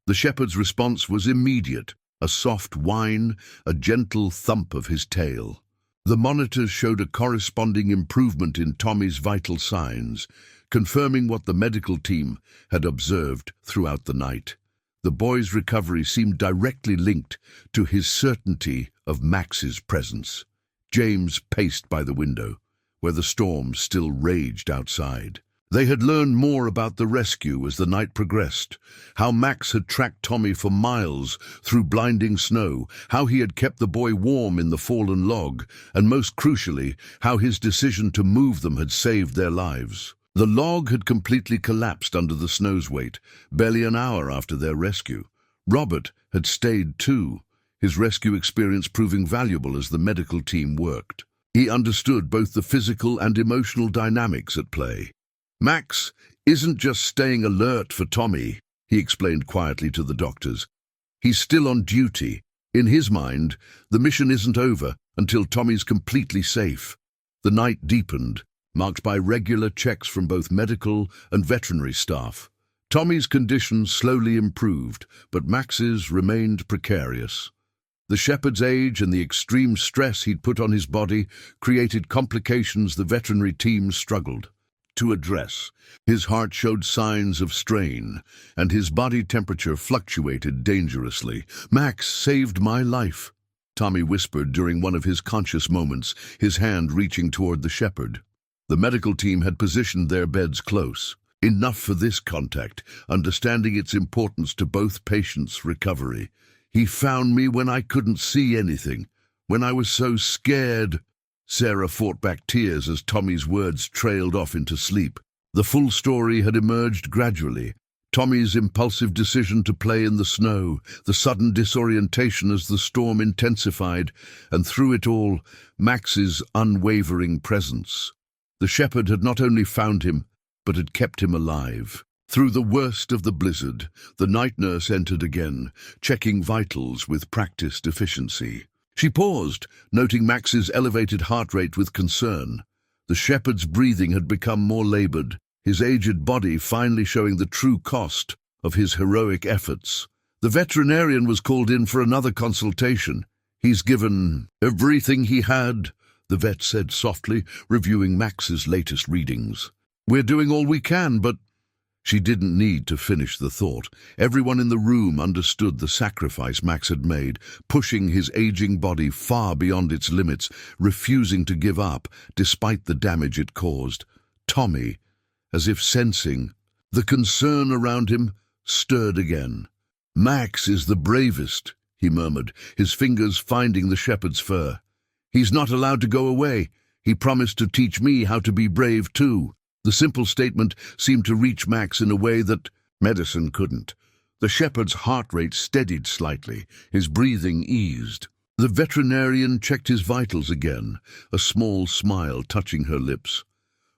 The shepherd's response was immediate, a soft whine, a gentle thump of his tail. The monitors showed a corresponding improvement in Tommy's vital signs, confirming what the medical team had observed throughout the night. The boy's recovery seemed directly linked to his certainty of Max's presence. James paced by the window, where the storm still raged outside. They had learned more about the rescue as the night progressed, how Max had tracked Tommy for miles through blinding snow, how he had kept the boy warm in the fallen log, and most crucially, how his decision to move them had saved their lives. The log had completely collapsed under the snow's weight, barely an hour after their rescue. Robert had stayed too, his rescue experience proving valuable as the medical team worked. He understood both the physical and emotional dynamics at play. "Max isn't just staying alert for Tommy," he explained quietly to the doctors. "He's still on duty. In his mind, the mission isn't over until Tommy's completely safe." The night deepened, marked by regular checks from both medical and veterinary staff. Tommy's condition slowly improved, but Max's remained precarious. The shepherd's age and the extreme stress he'd put on his body created complications the veterinary team struggled to address. His heart showed signs of strain, and his body temperature fluctuated dangerously. "Max saved my life," Tommy whispered during one of his conscious moments, his hand reaching toward the shepherd. The medical team had positioned their beds close, enough for this contact, understanding its importance to both patients' recovery. "He found me when I couldn't see anything, when I was so scared." Sarah fought back tears as Tommy's words trailed off into sleep. The full story had emerged gradually. Tommy's impulsive decision to play in the snow, the sudden disorientation as the storm intensified, and through it all, Max's unwavering presence. The shepherd had not only found him, but had kept him alive. Through the worst of the blizzard, the night nurse entered again, checking vitals with practiced efficiency. She paused, noting Max's elevated heart rate with concern. The shepherd's breathing had become more labored, his aged body finally showing the true cost of his heroic efforts. The veterinarian was called in for another consultation. "He's given everything he had," the vet said softly, reviewing Max's latest readings. "We're doing all we can, but—" She didn't need to finish the thought. Everyone in the room understood the sacrifice Max had made, pushing his aging body far beyond its limits, refusing to give up despite the damage it caused. Tommy, as if sensing the concern around him, stirred again. "Max is the bravest," he murmured, his fingers finding the shepherd's fur. "He's not allowed to go away. He promised to teach me how to be brave too." The simple statement seemed to reach Max in a way that medicine couldn't. The shepherd's heart rate steadied slightly, his breathing eased. The veterinarian checked his vitals again, a small smile touching her lips.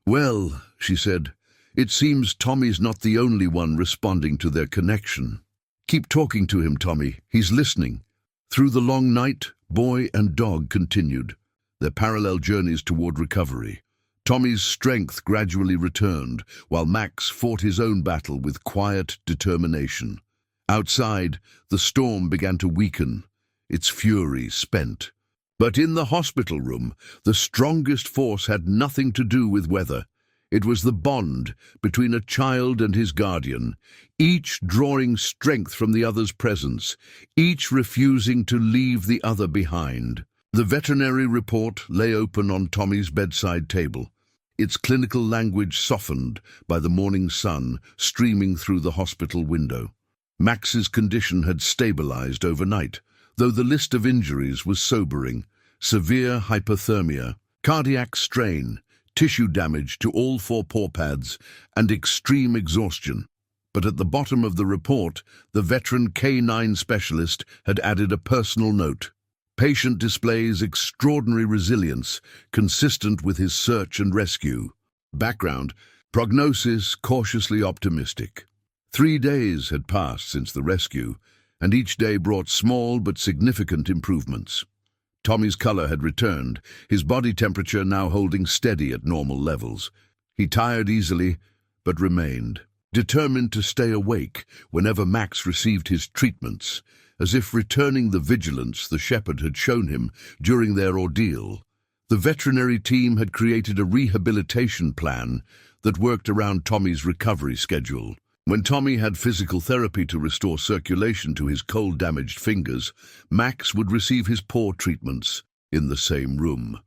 "Well," she said, "it seems Tommy's not the only one responding to their connection. Keep talking to him, Tommy. He's listening." Through the long night, boy and dog continued their parallel journeys toward recovery. Tommy's strength gradually returned, while Max fought his own battle with quiet determination. Outside, the storm began to weaken, its fury spent. But in the hospital room, the strongest force had nothing to do with weather. It was the bond between a child and his guardian, each drawing strength from the other's presence, each refusing to leave the other behind. The veterinary report lay open on Tommy's bedside table, its clinical language softened by the morning sun streaming through the hospital window. Max's condition had stabilized overnight, though the list of injuries was sobering: severe hypothermia, cardiac strain, tissue damage to all four paw pads, and extreme exhaustion. But at the bottom of the report, the veteran K9 specialist had added a personal note: patient displays extraordinary resilience, consistent with his search and rescue. Background: prognosis cautiously optimistic. 3 days had passed since the rescue, and each day brought small but significant improvements. Tommy's color had returned, his body temperature now holding steady at normal levels. He tired easily, but remained, determined to stay awake whenever Max received his treatments, as if returning the vigilance the shepherd had shown him during their ordeal. The veterinary team had created a rehabilitation plan that worked around Tommy's recovery schedule. When Tommy had physical therapy to restore circulation to his cold-damaged fingers, Max would receive his paw treatments in the same room.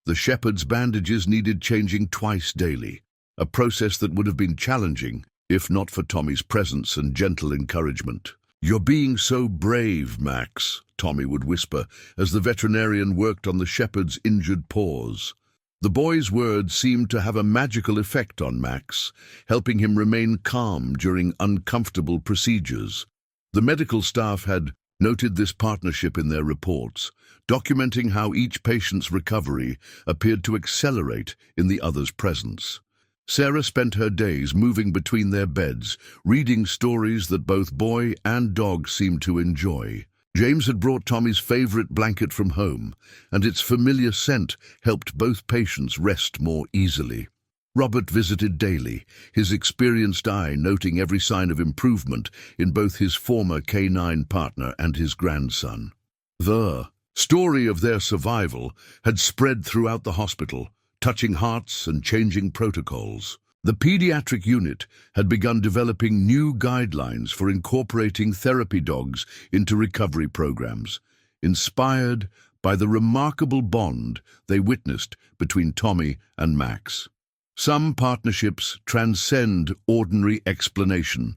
The shepherd's bandages needed changing twice daily, a process that would have been challenging if not for Tommy's presence and gentle encouragement. "You're being so brave, Max," Tommy would whisper as the veterinarian worked on the shepherd's injured paws. The boy's words seemed to have a magical effect on Max, helping him remain calm during uncomfortable procedures. The medical staff had noted this partnership in their reports, documenting how each patient's recovery appeared to accelerate in the other's presence. Sarah spent her days moving between their beds, reading stories that both boy and dog seemed to enjoy. James had brought Tommy's favorite blanket from home, and its familiar scent helped both patients rest more easily. Robert visited daily, his experienced eye noting every sign of improvement in both his former K9 partner and his grandson. The story of their survival had spread throughout the hospital, touching hearts and changing protocols. The pediatric unit had begun developing new guidelines for incorporating therapy dogs into recovery programs, inspired by the remarkable bond they witnessed between Tommy and Max. Some partnerships transcend ordinary explanation,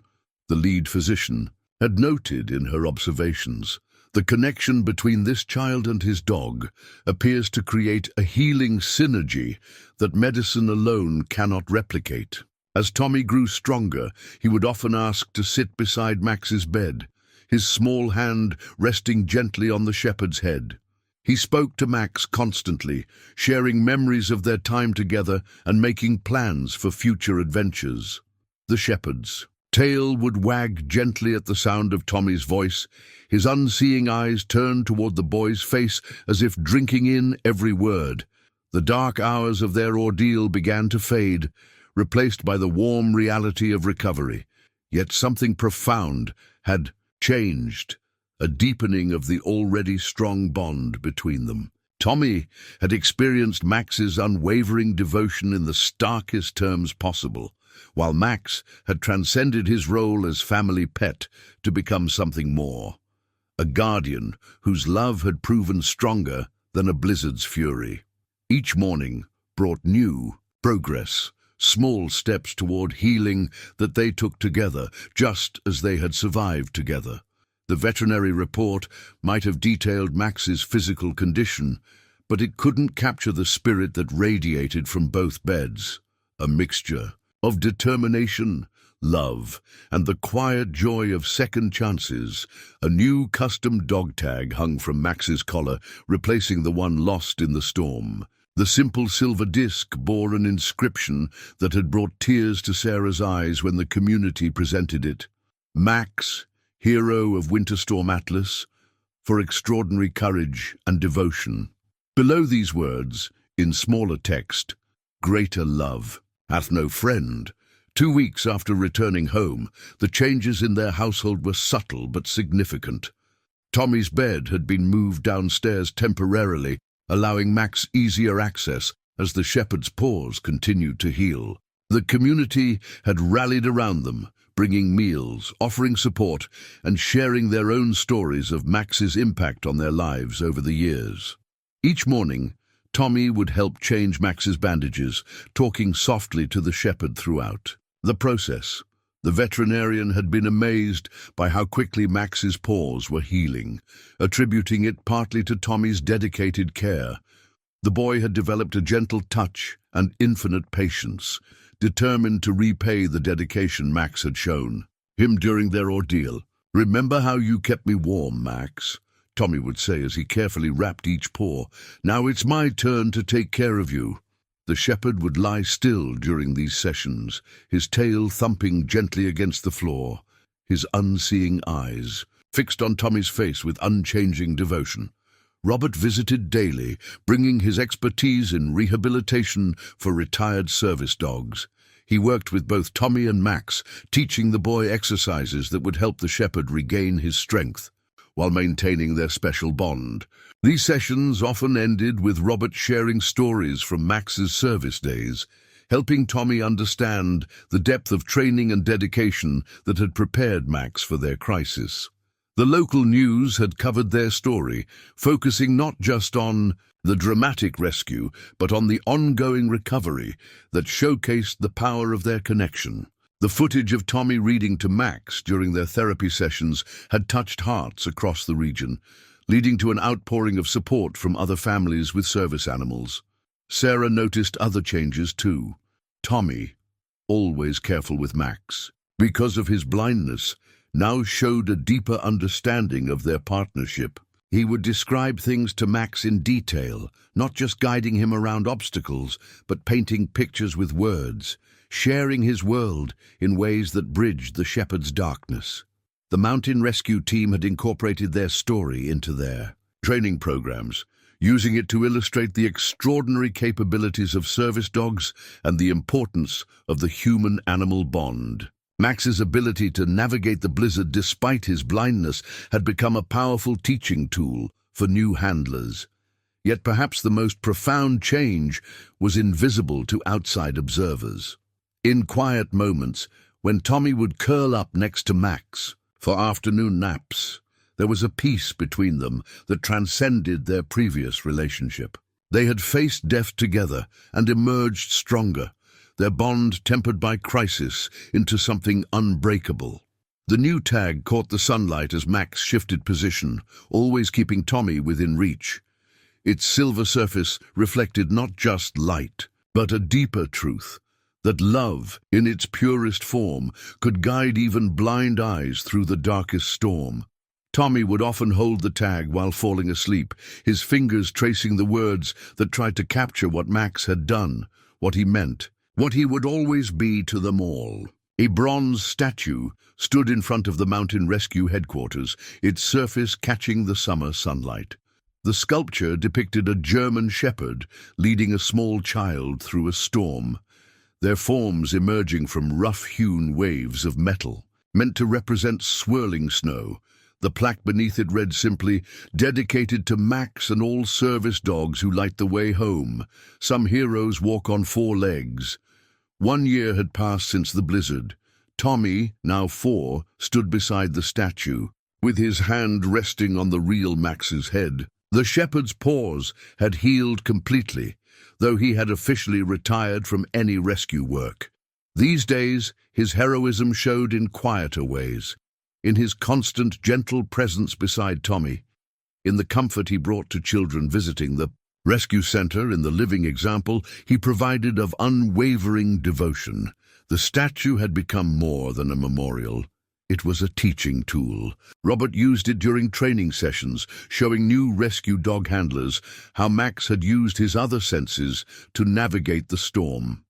the lead physician had noted in her observations. The connection between this child and his dog appears to create a healing synergy that medicine alone cannot replicate. As Tommy grew stronger, he would often ask to sit beside Max's bed, his small hand resting gently on the shepherd's head. He spoke to Max constantly, sharing memories of their time together and making plans for future adventures. The shepherd's tail would wag gently at the sound of Tommy's voice, his unseeing eyes turned toward the boy's face as if drinking in every word. The dark hours of their ordeal began to fade, replaced by the warm reality of recovery. Yet something profound had changed, a deepening of the already strong bond between them. Tommy had experienced Max's unwavering devotion in the starkest terms possible, while Max had transcended his role as family pet to become something more, a guardian whose love had proven stronger than a blizzard's fury. Each morning brought new progress, small steps toward healing that they took together, just as they had survived together. The veterinary report might have detailed Max's physical condition, but it couldn't capture the spirit that radiated from both beds, a mixture of determination, love, and the quiet joy of second chances. A new custom dog tag hung from Max's collar, replacing the one lost in the storm. The simple silver disc bore an inscription that had brought tears to Sarah's eyes when the community presented it. Max, hero of Winter Storm Atlas, for extraordinary courage and devotion. Below these words, in smaller text, greater love hath no friend. 2 weeks after returning home, the changes in their household were subtle but significant. Tommy's bed had been moved downstairs temporarily, allowing Max easier access as the shepherd's paws continued to heal. The community had rallied around them, bringing meals, offering support, and sharing their own stories of Max's impact on their lives over the years. Each morning, Tommy would help change Max's bandages, talking softly to the shepherd throughout the process. The veterinarian had been amazed by how quickly Max's paws were healing, attributing it partly to Tommy's dedicated care. The boy had developed a gentle touch and infinite patience, determined to repay the dedication Max had shown him during their ordeal. "Remember how you kept me warm, Max?" Tommy would say as he carefully wrapped each paw. "Now it's my turn to take care of you." The shepherd would lie still during these sessions, his tail thumping gently against the floor, his unseeing eyes fixed on Tommy's face with unchanging devotion. Robert visited daily, bringing his expertise in rehabilitation for retired service dogs. He worked with both Tommy and Max, teaching the boy exercises that would help the shepherd regain his strength, while maintaining their special bond. These sessions often ended with Robert sharing stories from Max's service days, helping Tommy understand the depth of training and dedication that had prepared Max for their crisis. The local news had covered their story, focusing not just on the dramatic rescue, but on the ongoing recovery that showcased the power of their connection. The footage of Tommy reading to Max during their therapy sessions had touched hearts across the region, leading to an outpouring of support from other families with service animals. Sarah noticed other changes too. Tommy, always careful with Max, because of his blindness, now showed a deeper understanding of their partnership. He would describe things to Max in detail, not just guiding him around obstacles, but painting pictures with words, sharing his world in ways that bridged the shepherd's darkness. The mountain rescue team had incorporated their story into their training programs, using it to illustrate the extraordinary capabilities of service dogs and the importance of the human-animal bond. Max's ability to navigate the blizzard despite his blindness had become a powerful teaching tool for new handlers. Yet perhaps the most profound change was invisible to outside observers. In quiet moments, when Tommy would curl up next to Max for afternoon naps, there was a peace between them that transcended their previous relationship. They had faced death together and emerged stronger, their bond tempered by crisis into something unbreakable. The new tag caught the sunlight as Max shifted position, always keeping Tommy within reach. Its silver surface reflected not just light, but a deeper truth, that love, in its purest form, could guide even blind eyes through the darkest storm. Tommy would often hold the tag while falling asleep, his fingers tracing the words that tried to capture what Max had done, what he meant, what he would always be to them all. A bronze statue stood in front of the mountain rescue headquarters, its surface catching the summer sunlight. The sculpture depicted a German shepherd leading a small child through a storm, their forms emerging from rough-hewn waves of metal, meant to represent swirling snow. The plaque beneath it read simply, "Dedicated to Max and all service dogs who light the way home. Some heroes walk on 4 legs." 1 year had passed since the blizzard. Tommy, now 4, stood beside the statue, with his hand resting on the real Max's head. The shepherd's paws had healed completely, though he had officially retired from any rescue work. These days, his heroism showed in quieter ways, in his constant, gentle presence beside Tommy, in the comfort he brought to children visiting the rescue center. In the living example he provided of unwavering devotion. The statue had become more than a memorial. It was a teaching tool. Robert used it during training sessions, showing new rescue dog handlers how Max had used his other senses to navigate the storm.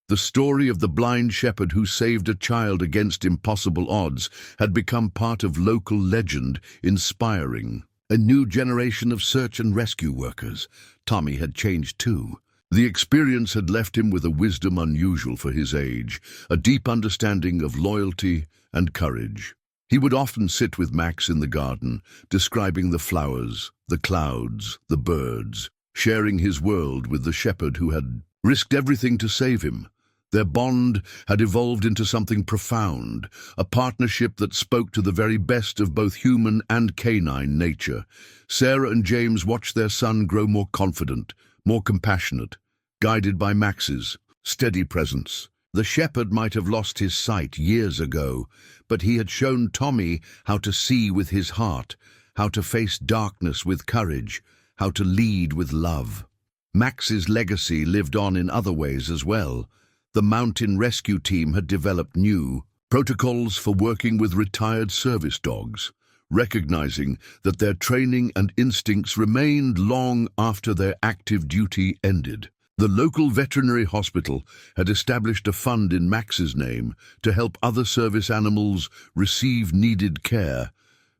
The story of the blind shepherd who saved a child against impossible odds had become part of local legend, inspiring A new generation of search and rescue workers. Tommy had changed too. The experience had left him with a wisdom unusual for his age, a deep understanding of loyalty and courage. He would often sit with Max in the garden, describing the flowers, the clouds, the birds, sharing his world with the shepherd who had risked everything to save him. Their bond had evolved into something profound, a partnership that spoke to the very best of both human and canine nature. Sarah and James watched their son grow more confident, more compassionate, guided by Max's steady presence. The shepherd might have lost his sight years ago, but he had shown Tommy how to see with his heart, how to face darkness with courage, how to lead with love. Max's legacy lived on in other ways as well. The mountain rescue team had developed new protocols for working with retired service dogs, recognizing that their training and instincts remained long after their active duty ended. The local veterinary hospital had established a fund in Max's name to help other service animals receive needed care,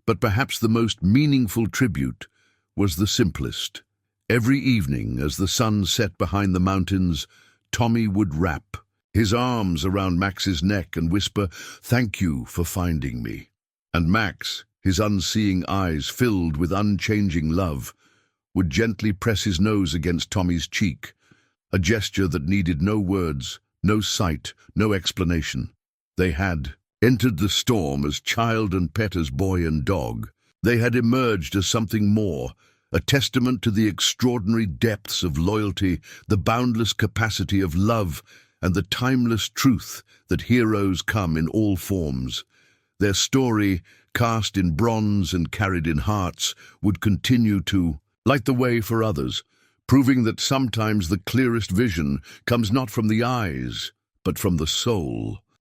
but perhaps the most meaningful tribute was the simplest. Every evening, as the sun set behind the mountains, Tommy would wrap his arms around Max's neck and whisper, "Thank you for finding me." And Max, his unseeing eyes filled with unchanging love, would gently press his nose against Tommy's cheek, a gesture that needed no words, no sight, no explanation. They had entered the storm as child and pet, as boy and dog. They had emerged as something more, a testament to the extraordinary depths of loyalty, the boundless capacity of love, and the timeless truth that heroes come in all forms. Their story, cast in bronze and carried in hearts, would continue to light the way for others, proving that sometimes the clearest vision comes not from the eyes, but from the soul.